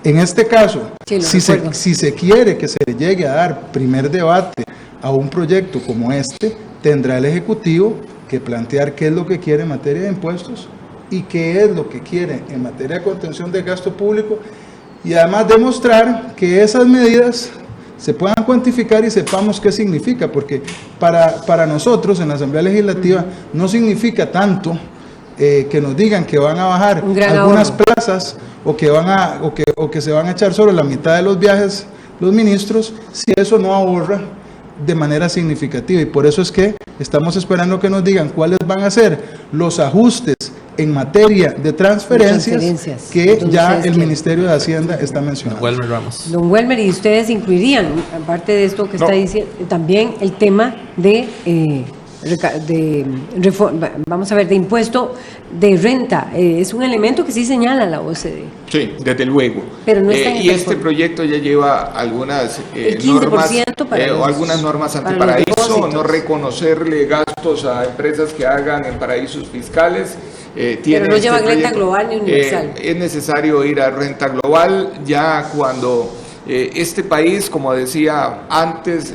En este caso, si se quiere que se le llegue a dar primer debate a un proyecto como este, tendrá el Ejecutivo que plantear qué es lo que quiere en materia de impuestos y qué es lo que quiere en materia de contención de gasto público, y además demostrar que esas medidas se puedan cuantificar y sepamos qué significa, porque para nosotros en la Asamblea Legislativa no significa tanto que nos digan que van a bajar algunas plazas o que se van a echar sobre la mitad de los viajes los ministros, si eso no ahorra de manera significativa. Y por eso es que estamos esperando que nos digan cuáles van a ser los ajustes en materia de transferencias que ya el Ministerio de Hacienda está mencionando. Welmer Ramos. Don Welmer, ¿y ustedes incluirían, aparte de esto que está diciendo, también el tema de vamos a ver, de impuesto de renta. Es un elemento que sí señala la OCDE. Sí, desde luego. Pero no está en y este proyecto ya lleva algunas normas o algunas normas antiparaíso, no reconocerle gastos a empresas que hagan en paraísos fiscales. Pero no lleva renta global ni universal. Es necesario ir a renta global ya cuando este país, como decía antes,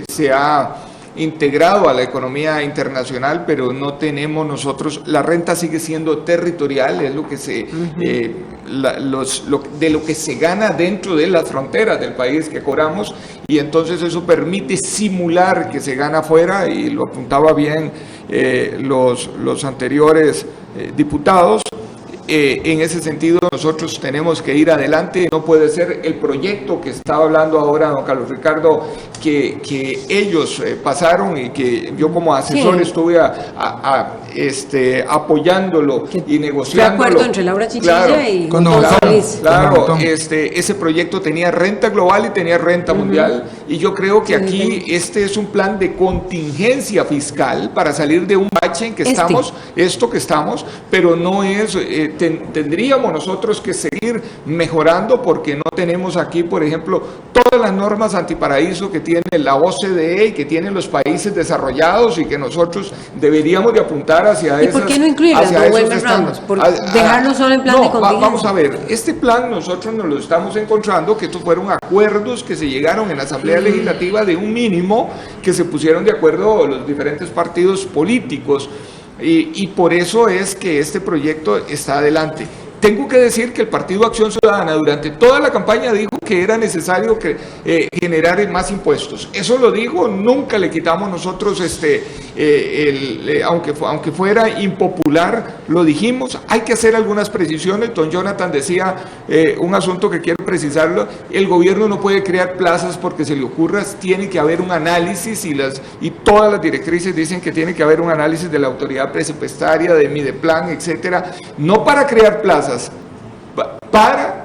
se ha integrado a la economía internacional, pero no tenemos nosotros, la renta sigue siendo territorial, es lo que se de lo que se gana dentro de las fronteras del país que cobramos, y entonces eso permite simular que se gana afuera, y lo apuntaba bien los anteriores diputados. En ese sentido nosotros tenemos que ir adelante, no puede ser el proyecto que estaba hablando ahora don Carlos Ricardo, que ellos pasaron y que yo como asesor estuve apoyándolo y negociándolo. ¿Qué acuerdo entre Laura Chinchilla y con don Luis? Claro, ese proyecto tenía renta global y tenía renta mundial, y yo creo que aquí este es un plan de contingencia fiscal para salir de un bache en que estamos, pero no es... tendríamos nosotros que seguir mejorando, porque no tenemos aquí, por ejemplo, todas las normas antiparaíso que tiene la OCDE y que tienen los países desarrollados, y que nosotros deberíamos de apuntar hacia esas. ¿Y por qué no incluirlas, don Welmer Ramos? ¿Por dejarlo solo en plan de contingencia? Vamos a ver, este plan nosotros nos lo estamos encontrando que estos fueron acuerdos que se llegaron en la Asamblea Legislativa de un mínimo que se pusieron de acuerdo los diferentes partidos políticos. Y por eso es que este proyecto está adelante. Tengo que decir que el Partido Acción Ciudadana durante toda la campaña dijo que era necesario generar más impuestos. Eso lo dijo, nunca le quitamos nosotros, aunque fuera impopular, lo dijimos. Hay que hacer algunas precisiones. Don Jonathan decía un asunto que quiero precisarlo: el gobierno no puede crear plazas porque se le ocurra, tiene que haber un análisis, y todas las directrices dicen que tiene que haber un análisis de la autoridad presupuestaria, de Mideplan, etcétera, no para crear plazas, para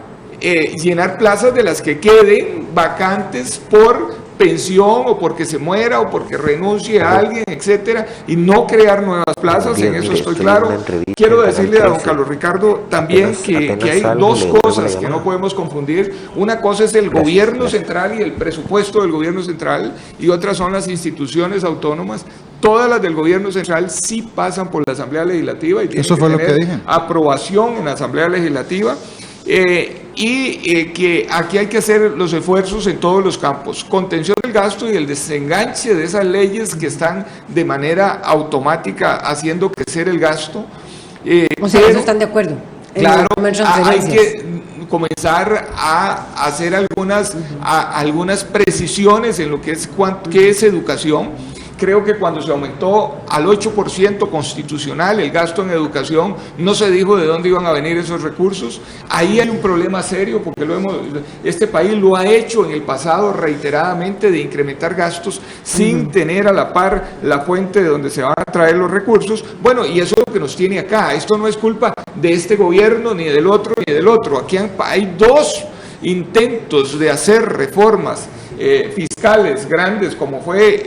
llenar plazas de las que queden vacantes por pensión o porque se muera o porque renuncie a alguien, etcétera, y no crear nuevas plazas. En eso estoy claro. Quiero decirle a don Carlos Ricardo también que hay dos cosas que no podemos confundir. Una cosa es el gobierno central y el presupuesto del gobierno central, y otras son las instituciones autónomas. Todas las del gobierno central sí pasan por la Asamblea Legislativa y tienen que tener aprobación en la Asamblea Legislativa. Que aquí hay que hacer los esfuerzos en todos los campos: contención del gasto y el desenganche de esas leyes que están de manera automática haciendo crecer el gasto. O sea, eso están de acuerdo. Claro, hay que comenzar a hacer algunas precisiones en lo que es qué es educación. Creo que cuando se aumentó al 8% constitucional el gasto en educación, no se dijo de dónde iban a venir esos recursos. Ahí hay un problema serio, porque este país lo ha hecho en el pasado reiteradamente, de incrementar gastos sin tener a la par la fuente de donde se van a traer los recursos. Bueno, y eso es lo que nos tiene acá. Esto no es culpa de este gobierno, ni del otro, ni del otro. Aquí hay dos intentos de hacer reformas fiscales grandes, como fue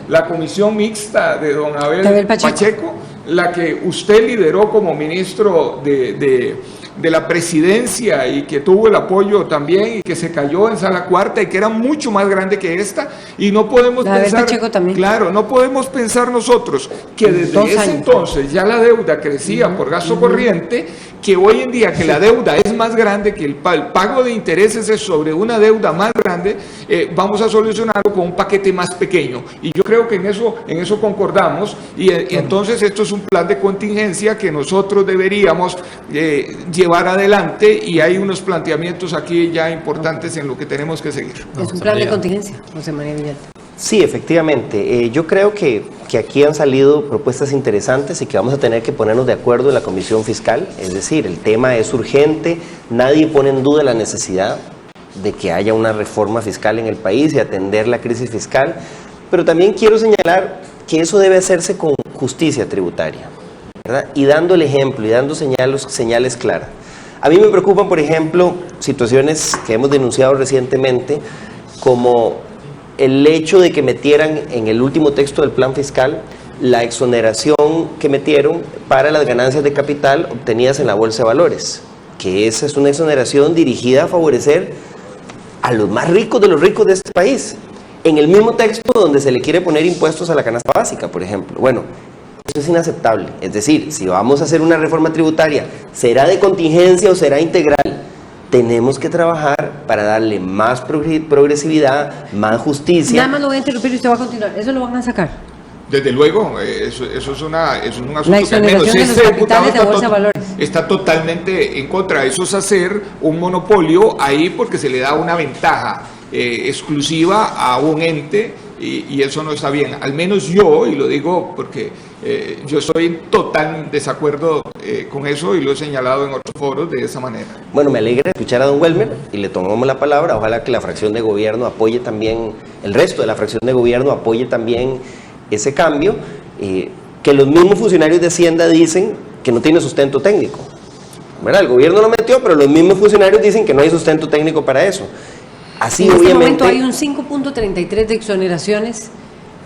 la comisión mixta de don Abel Pacheco, la que usted lideró como ministro de la presidencia, y que tuvo el apoyo también, y que se cayó en sala cuarta, y que era mucho más grande que esta. Y no podemos pensar, claro, no podemos pensar nosotros que desde ese entonces ya la deuda crecía por gasto corriente, que hoy en día que la deuda es más grande, que el pago de intereses es sobre una deuda más grande, vamos a solucionarlo con un paquete más pequeño. Y yo creo que en eso concordamos, y entonces esto es un plan de contingencia que nosotros deberíamos llevar adelante, y hay unos planteamientos aquí ya importantes en lo que tenemos que seguir. Es un plan de contingencia, José María Villalta. Sí, efectivamente. Yo creo que aquí han salido propuestas interesantes y que vamos a tener que ponernos de acuerdo en la Comisión Fiscal. Es decir, el tema es urgente, nadie pone en duda la necesidad de que haya una reforma fiscal en el país y atender la crisis fiscal, pero también quiero señalar que eso debe hacerse con justicia tributaria, ¿verdad? Y dando el ejemplo y dando señales claras. A mí me preocupan, por ejemplo, situaciones que hemos denunciado recientemente, como el hecho de que metieran en el último texto del plan fiscal la exoneración que metieron para las ganancias de capital obtenidas en la Bolsa de Valores, que esa es una exoneración dirigida a favorecer a los más ricos de los ricos de este país, en el mismo texto donde se le quiere poner impuestos a la canasta básica, por ejemplo. Bueno, eso es inaceptable. Es decir, si vamos a hacer una reforma tributaria, ¿será de contingencia o será integral? Tenemos que trabajar para darle más progresividad, más justicia. Nada más lo voy a interrumpir y usted va a continuar. ¿Eso lo van a sacar? Desde luego, eso es un asunto la exoneración que de los capitales de Bolsa de Valores está totalmente en contra. Eso es hacer un monopolio ahí porque se le da una ventaja exclusiva a un ente y eso no está bien. Al menos yo, y lo digo porque yo estoy en total desacuerdo con eso y lo he señalado en otros foros de esa manera. Bueno, me alegra escuchar a don Welmer y le tomamos la palabra. Ojalá que la fracción de gobierno apoye también, el resto de la fracción de gobierno apoye también ese cambio, que los mismos funcionarios de Hacienda dicen que no tiene sustento técnico, ¿verdad? El gobierno lo metió, pero los mismos funcionarios dicen que no hay sustento técnico para eso. Así, en obviamente, este momento hay un 5.33 de exoneraciones,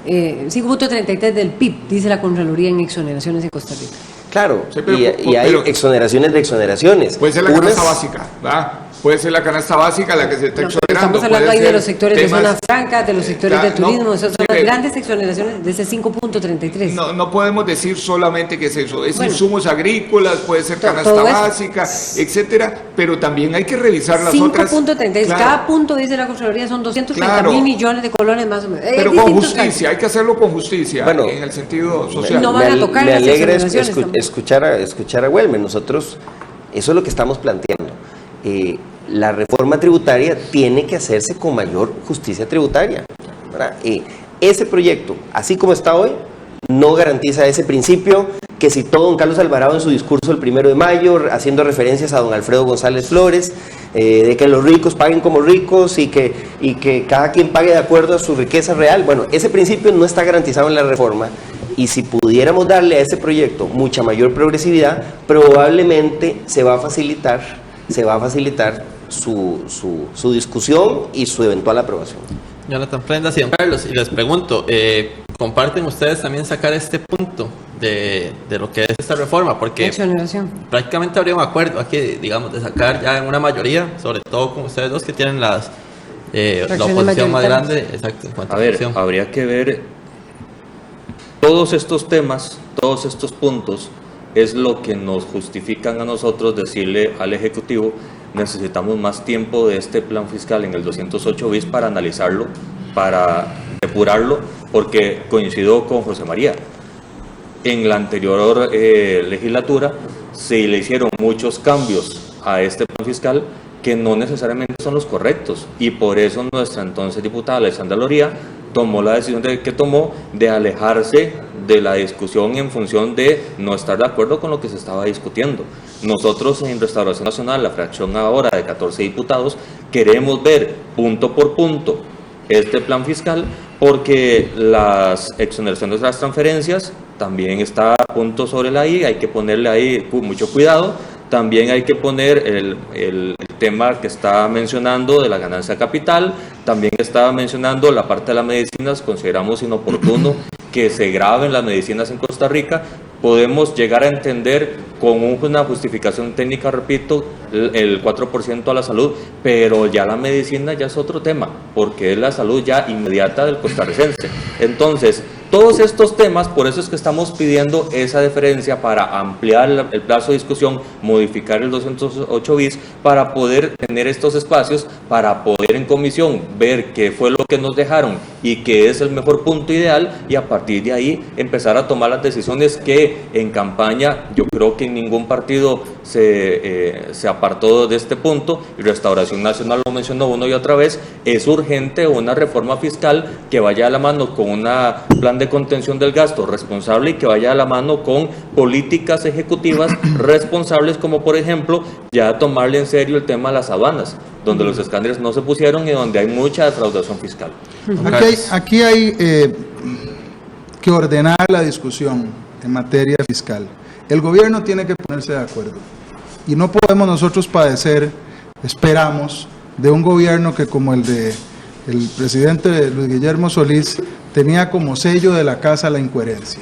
5.33 del PIB, dice la Contraloría en exoneraciones en Costa Rica. Claro, Sí, y hay exoneraciones de exoneraciones. Puede ser la canasta básica, ¿verdad? Puede ser la canasta básica la que se está exonerando. Estamos hablando ahí de los sectores temas, de zona franca, de los sectores de turismo, esas son las mire, grandes exoneraciones de ese 5.33. No podemos decir solamente que es eso, es Bueno, insumos agrícolas, puede ser canasta todo eso. básica, etcétera, pero también hay que revisar las otras. 5.33, Claro, cada punto, dice la Contraloría, son 230 Claro. mil millones de colones más o menos. pero con justicia, hay que hacerlo con justicia, Bueno, en el sentido social. No van a tocar me las alegra exoneraciones tampoco. escuchar a Welmer. Nosotros, eso es lo que estamos planteando. La reforma tributaria tiene que hacerse con mayor justicia tributaria, ¿verdad? Ese proyecto, así como está hoy, no garantiza ese principio que citó don Carlos Alvarado en su discurso el 1 de mayo, haciendo referencias a don Alfredo González Flores, de que los ricos paguen como ricos y que cada quien pague de acuerdo a su riqueza real. Bueno, ese principio no está garantizado en la reforma. Y si pudiéramos darle a ese proyecto mucha mayor progresividad, probablemente se va a facilitar su discusión y su eventual aprobación. Jonathan Prendas y don Carlos, y les pregunto, ¿comparten ustedes también sacar este punto de lo que es esta reforma? Porque Exoneración. prácticamente habría un acuerdo aquí, digamos, de sacar ya en una mayoría, sobre todo con ustedes dos que tienen la oposición más grande. Exacto, en cuanto A ver, oposición. habría que ver todos estos temas, todos estos puntos, es lo que nos justifican a nosotros decirle al Ejecutivo: necesitamos más tiempo de este plan fiscal en el 208 bis para analizarlo, para depurarlo, porque coincido con José María. En la anterior legislatura se le hicieron muchos cambios a este plan fiscal que no necesariamente son los correctos, y por eso nuestra entonces diputada Alexandra Loría tomó la decisión que tomó de alejarse de la discusión en función de no estar de acuerdo con lo que se estaba discutiendo. Nosotros en Restauración Nacional, la fracción ahora de 14 diputados, queremos ver punto por punto este plan fiscal, porque las exoneraciones de las transferencias también está a punto sobre la I, hay que ponerle ahí mucho cuidado. También hay que poner el tema que está mencionando de la ganancia de capital, también estaba mencionando la parte de las medicinas. Consideramos inoportuno que se graben las medicinas en Costa Rica. Podemos llegar a entender con una justificación técnica, repito, el 4% a la salud, pero ya la medicina ya es otro tema, porque es la salud ya inmediata del costarricense. Entonces, todos estos temas, por eso es que estamos pidiendo esa deferencia para ampliar el plazo de discusión, modificar el 208 bis, para poder tener estos espacios, para poder en comisión ver qué fue lo que nos dejaron y qué es el mejor punto ideal, y a partir de ahí empezar a tomar las decisiones que en campaña yo creo que ningún partido se apartó de este punto, y Restauración Nacional lo mencionó una y otra vez. Es urgente una reforma fiscal que vaya a la mano con un plan de contención del gasto responsable y que vaya a la mano con políticas ejecutivas responsables, como por ejemplo ya tomarle en serio el tema de las aduanas, donde los escáneres no se pusieron y donde hay mucha defraudación fiscal. Aquí hay que ordenar la discusión en materia fiscal. El gobierno tiene que ponerse de acuerdo y no podemos nosotros padecer, esperamos, de un gobierno que, como el de el presidente Luis Guillermo Solís, tenía como sello de la casa la incoherencia.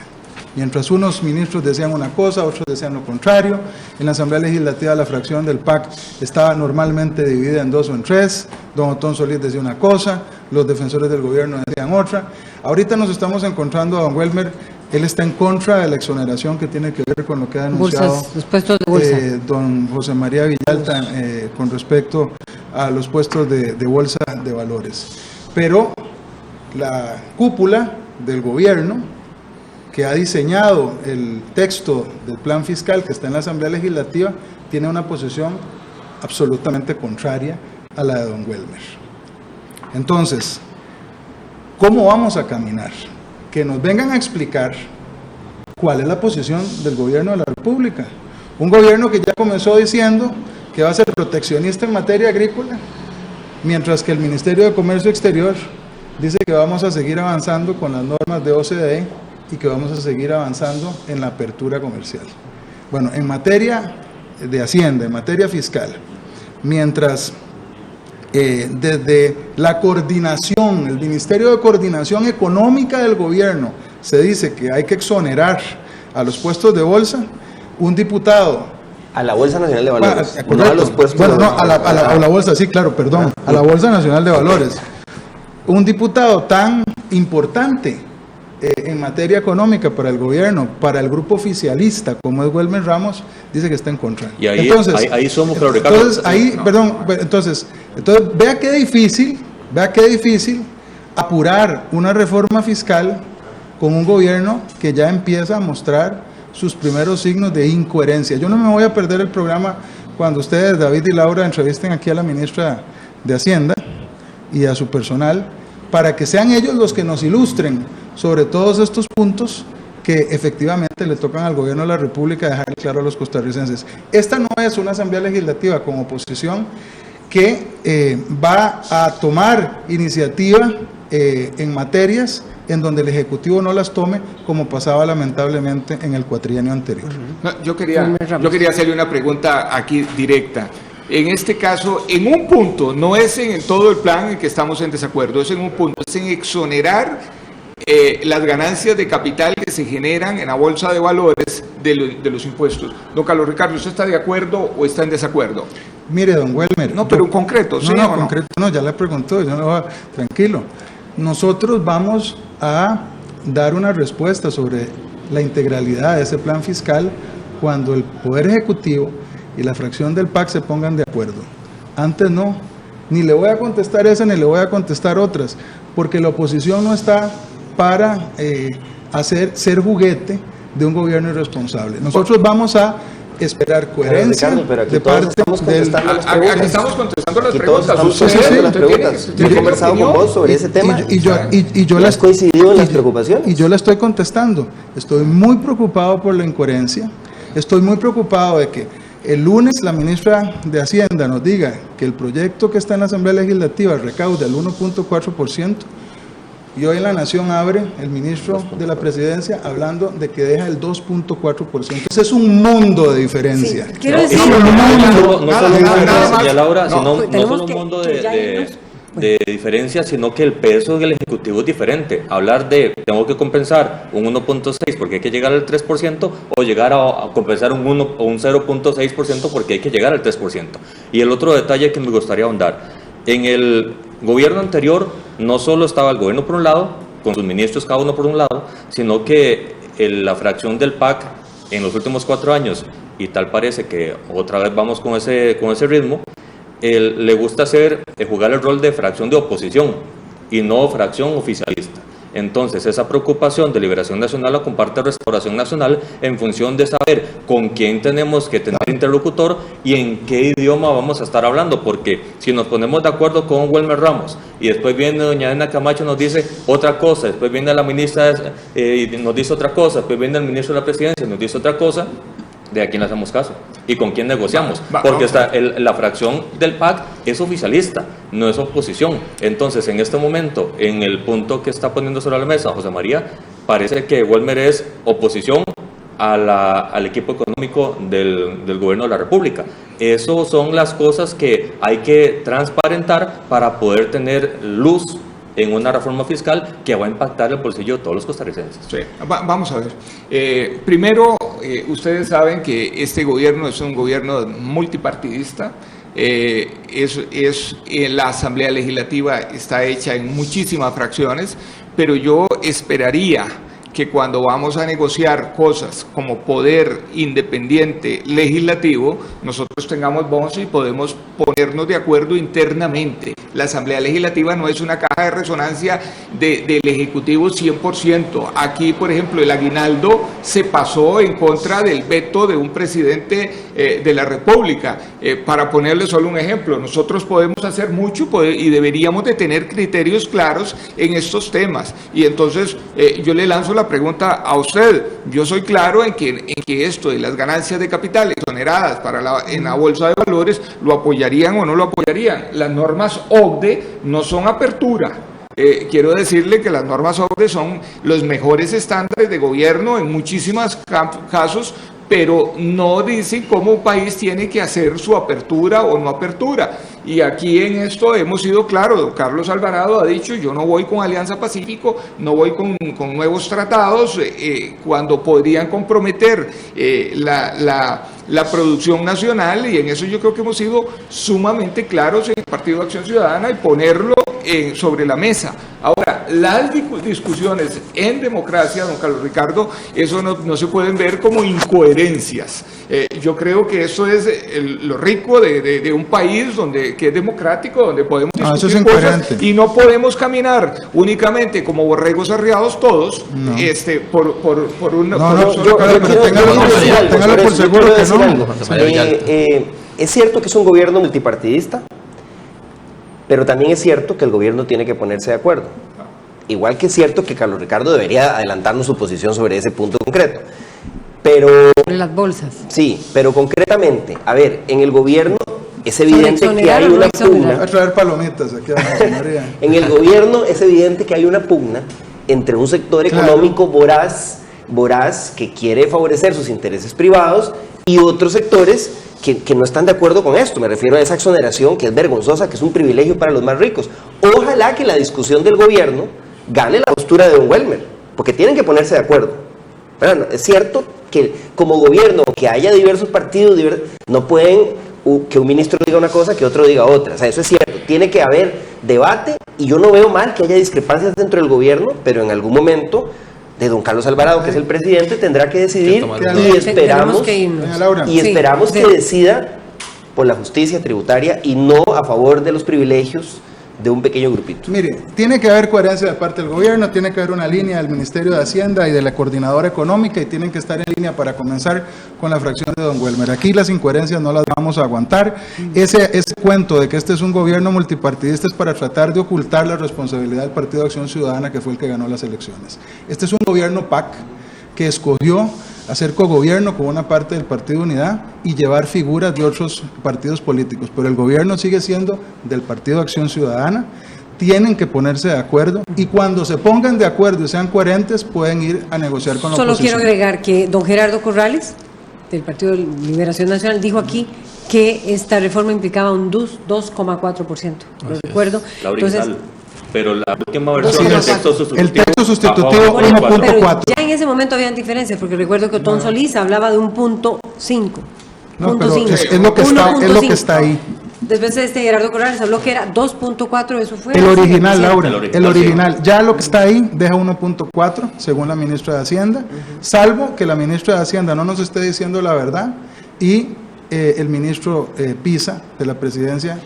Mientras unos ministros decían una cosa, otros decían lo contrario. En la Asamblea Legislativa la fracción del PAC estaba normalmente dividida en 2 o en 3. Don Otón Solís decía una cosa, los defensores del gobierno decían otra. Ahorita nos estamos encontrando a don Welmer. Él está en contra de la exoneración que tiene que ver con lo que ha denunciado Bolsas, los puestos de bolsa. Don José María Villalta con respecto a los puestos de bolsa de valores. Pero la cúpula del gobierno que ha diseñado el texto del plan fiscal que está en la Asamblea Legislativa tiene una posición absolutamente contraria a la de don Welmer. Entonces, ¿cómo vamos a caminar? Que nos vengan a explicar cuál es la posición del gobierno de la República. Un gobierno que ya comenzó diciendo que va a ser proteccionista en materia agrícola, mientras que el Ministerio de Comercio Exterior dice que vamos a seguir avanzando con las normas de OCDE y que vamos a seguir avanzando en la apertura comercial. Bueno, en materia de Hacienda, en materia fiscal, mientras desde la coordinación, el Ministerio de Coordinación Económica del gobierno, se dice que hay que exonerar a los puestos de bolsa, un diputado... A la Bolsa Nacional de Valores, no a los puestos bueno, no, a la bolsa, sí, claro, perdón, a la Bolsa Nacional de Valores. Un diputado tan importante en materia económica para el gobierno, para el grupo oficialista, como es Welmer Ramos, dice que está en contra. Y ahí, ahí somos, claro, Ricardo. Entonces, ahí, no. Perdón, entonces, vea qué difícil apurar una reforma fiscal con un gobierno que ya empieza a mostrar sus primeros signos de incoherencia. Yo no me voy a perder el programa cuando ustedes, David y Laura, entrevisten aquí a la ministra de Hacienda y a su personal, para que sean ellos los que nos ilustren sobre todos estos puntos que efectivamente le tocan al gobierno de la República dejar claro a los costarricenses. Esta no es una asamblea legislativa con oposición que va a tomar iniciativa en materias en donde el Ejecutivo no las tome, como pasaba lamentablemente en el cuatrienio anterior. No, yo quería hacerle una pregunta aquí directa. En este caso, en un punto, no es en todo el plan en que estamos en desacuerdo, es en un punto, es en exonerar las ganancias de capital que se generan en la bolsa de valores de los impuestos. Don Carlos Ricardo, ¿usted está de acuerdo o está en desacuerdo? Mire, don Welmer. No, pero en concreto, ¿sí o no? Concreto no, ya le preguntó, yo no, tranquilo. Nosotros vamos a dar una respuesta sobre la integralidad de ese plan fiscal cuando el Poder Ejecutivo y la fracción del PAC se pongan de acuerdo. Antes no, ni le voy a contestar esa ni le voy a contestar otras, porque la oposición no está para ser juguete de un gobierno irresponsable. Nosotros vamos a esperar coherencia, Ricardo, de parte del... Aquí estamos contestando las preguntas. Yo he conversado con vos sobre ese tema. Y yo ¿has coincidido en las preocupaciones? Y yo la estoy contestando. Estoy muy preocupado por la incoherencia. Estoy muy preocupado de que el lunes la ministra de Hacienda nos diga que el proyecto que está en la Asamblea Legislativa recauda el 1.4%. Y hoy en La Nación abre el ministro de la Presidencia hablando de que deja el 2.4%. Ese es un mundo de diferencia. Sí, quiero decir, no solo un mundo de diferencia, sino que el peso del Ejecutivo es diferente. Hablar de tengo que compensar un 1.6 porque hay que llegar al 3%, o llegar a compensar un 1 o un 0.6% porque hay que llegar al 3%. Y el otro detalle que me gustaría ahondar, en el gobierno anterior no solo estaba el gobierno por un lado, con sus ministros cada uno por un lado, sino que la fracción del PAC en los últimos 4 años, y tal parece que otra vez vamos con ese ritmo, le gusta jugar el rol de fracción de oposición y no fracción oficialista. Entonces, esa preocupación de Liberación Nacional la comparte Restauración Nacional en función de saber con quién tenemos que tener interlocutor y en qué idioma vamos a estar hablando, porque si nos ponemos de acuerdo con Welmer Ramos y después viene doña Elena Camacho y nos dice otra cosa, después viene la ministra y nos dice otra cosa, después viene el ministro de la Presidencia y nos dice otra cosa, ¿de a quién le hacemos caso? ¿Y con quién negociamos? Porque la fracción del PAC es oficialista, no es oposición. Entonces, en este momento, en el punto que está poniendo sobre la mesa José María, parece que Welmer es oposición al equipo económico del gobierno de la República. Esas son las cosas que hay que transparentar para poder tener luz en una reforma fiscal que va a impactar el bolsillo de todos los costarricenses. Sí. Vamos a ver. Primero, ustedes saben que este gobierno es un gobierno multipartidista. La Asamblea Legislativa está hecha en muchísimas fracciones, pero yo esperaría que cuando vamos a negociar cosas como poder independiente legislativo, nosotros tengamos voz y podemos ponernos de acuerdo internamente. La Asamblea Legislativa no es una caja de resonancia del Ejecutivo 100%. Aquí, por ejemplo, el aguinaldo se pasó en contra del veto de un presidente de la República. Para ponerle solo un ejemplo, nosotros podemos hacer mucho y deberíamos de tener criterios claros en estos temas. Y entonces yo le lanzo la pregunta a usted. Yo soy claro en que esto de las ganancias de capitales exoneradas en la bolsa de valores, ¿lo apoyarían o no lo apoyarían? Las normas OCDE no son apertura. Quiero decirle que las normas OCDE son los mejores estándares de gobierno en muchísimos casos, pero no dicen cómo un país tiene que hacer su apertura o no apertura. Y aquí en esto hemos sido claros. Don Carlos Alvarado ha dicho: yo no voy con Alianza Pacífico, no voy con nuevos tratados cuando podrían comprometer la producción nacional, y en eso yo creo que hemos sido sumamente claros en el Partido de Acción Ciudadana y ponerlo sobre la mesa. Ahora, las discusiones en democracia, don Carlos Ricardo, eso no se pueden ver como incoherencias. Yo creo que eso es lo rico de un país que es democrático, donde podemos discutir cosas, y no podemos caminar únicamente como borregos arriados todos, por una... Téngalo por seguro que no. Es cierto que es un gobierno multipartidista, pero también es cierto que el gobierno tiene que ponerse de acuerdo. Igual que es cierto que Carlos Ricardo debería adelantarnos su posición sobre ese punto concreto. Pero... Sobre las bolsas. Sí, pero concretamente, a ver, en el gobierno es evidente que hay una pugna. A traer palomitas aquí a la señoría. En el gobierno es evidente que hay una pugna entre un sector económico voraz que quiere favorecer sus intereses privados y otros sectores que no están de acuerdo con esto. Me refiero a esa exoneración que es vergonzosa, que es un privilegio para los más ricos. Ojalá que la discusión del gobierno gane la postura de don Welmer, porque tienen que ponerse de acuerdo. Bueno, es cierto que como gobierno, que haya diversos partidos, no pueden que un ministro diga una cosa, que otro diga otra. O sea, eso es cierto. Tiene que haber debate, y yo no veo mal que haya discrepancias dentro del gobierno, pero en algún momento de don Carlos Alvarado, que es el presidente, tendrá que decidir, y esperamos que decida por la justicia tributaria y no a favor de los privilegios de un pequeño grupito. Mire, tiene que haber coherencia de parte del gobierno, tiene que haber una línea del Ministerio de Hacienda y de la Coordinadora Económica, y tienen que estar en línea para comenzar con la fracción de don Welmer. Aquí las incoherencias no las vamos a aguantar. Ese cuento de que este es un gobierno multipartidista es para tratar de ocultar la responsabilidad del Partido de Acción Ciudadana, que fue el que ganó las elecciones. Este es un gobierno PAC que escogió hacer cogobierno con una parte del Partido Unidad y llevar figuras de otros partidos políticos, pero el gobierno sigue siendo del Partido de Acción Ciudadana. Tienen que ponerse de acuerdo, y cuando se pongan de acuerdo y sean coherentes, pueden ir a negociar con la oposición. Solo quiero agregar que don Gerardo Corrales, del Partido de Liberación Nacional, dijo aquí que esta reforma implicaba un 2,4%. Lo recuerdo. Entonces, pero la última versión del texto sustitutivo... El texto sustitutivo 1.4. Ya en ese momento habían diferencias, porque recuerdo que Otón Solís hablaba de un 0.5. No, pero es lo que está ahí. Después Gerardo Corrales habló que era 2.4, eso fue... El original, Laura, el original. Ya lo que está ahí deja 1.4, según la ministra de Hacienda, salvo que la ministra de Hacienda no nos esté diciendo la verdad y el ministro Pisa, de la presidencia,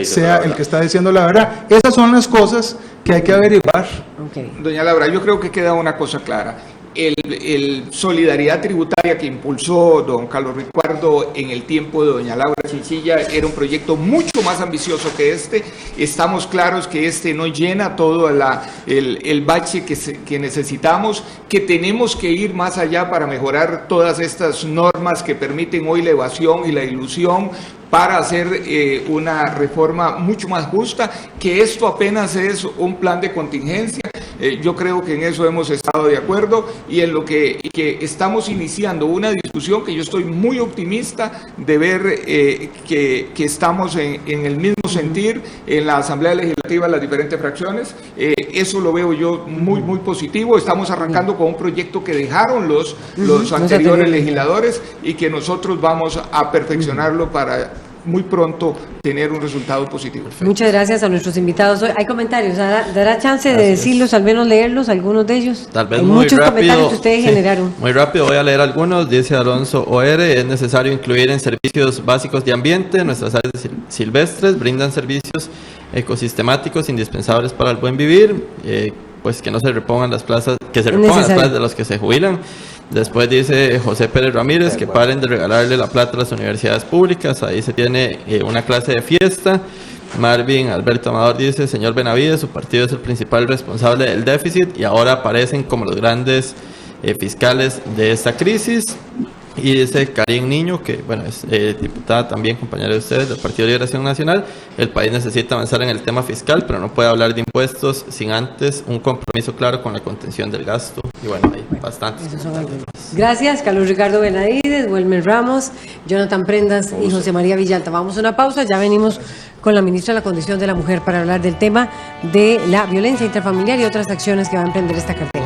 sea el que está diciendo la verdad. Esas son las cosas que hay que averiguar. Okay. Doña Laura, yo creo que queda una cosa clara. El solidaridad tributaria que impulsó don Carlos Ricardo en el tiempo de doña Laura Chinchilla era un proyecto mucho más ambicioso que este. Estamos claros que este no llena todo el bache que necesitamos, que tenemos que ir más allá para mejorar todas estas normas que permiten hoy la evasión y la ilusión, para hacer una reforma mucho más justa, que esto apenas es un plan de contingencia. Yo creo que en eso hemos estado de acuerdo y en lo que estamos iniciando una discusión que yo estoy muy optimista de ver que estamos en el mismo sentir en la Asamblea Legislativa, las diferentes fracciones. Eso lo veo yo muy positivo. Estamos arrancando con un proyecto que dejaron los anteriores legisladores y que nosotros vamos a perfeccionarlo para muy pronto tener un resultado positivo. Muchas gracias a nuestros invitados hoy. ¿Hay comentarios? ¿Dará chance de decirlos, al menos leerlos, algunos de ellos? Tal vez hay muy muchos rápido, comentarios que ustedes generaron. Muy rápido, voy a leer algunos. Dice Alonso OR, es necesario incluir en servicios básicos de ambiente. Nuestras áreas silvestres brindan servicios ecosistemáticos indispensables para el buen vivir. Pues que no se repongan las plazas, que se repongan las plazas de los que se jubilan. Después dice José Pérez Ramírez que paren de regalarle la plata a las universidades públicas, ahí se tiene una clase de fiesta. Marvin Alberto Amador dice, señor Benavides, su partido es el principal responsable del déficit y ahora aparecen como los grandes fiscales de esta crisis. Y dice Karin Niño, que bueno, es diputada también, compañera de ustedes del Partido de Liberación Nacional, el país necesita avanzar en el tema fiscal, pero no puede hablar de impuestos sin antes un compromiso claro con la contención del gasto. Y bueno, hay bastantes. Gracias, Carlos Ricardo Benavides, Welmer Ramos, Jonathan Prendas y José María Villalta. Vamos a una pausa, ya venimos con la ministra de la Condición de la Mujer para hablar del tema de la violencia intrafamiliar y otras acciones que va a emprender esta cartera.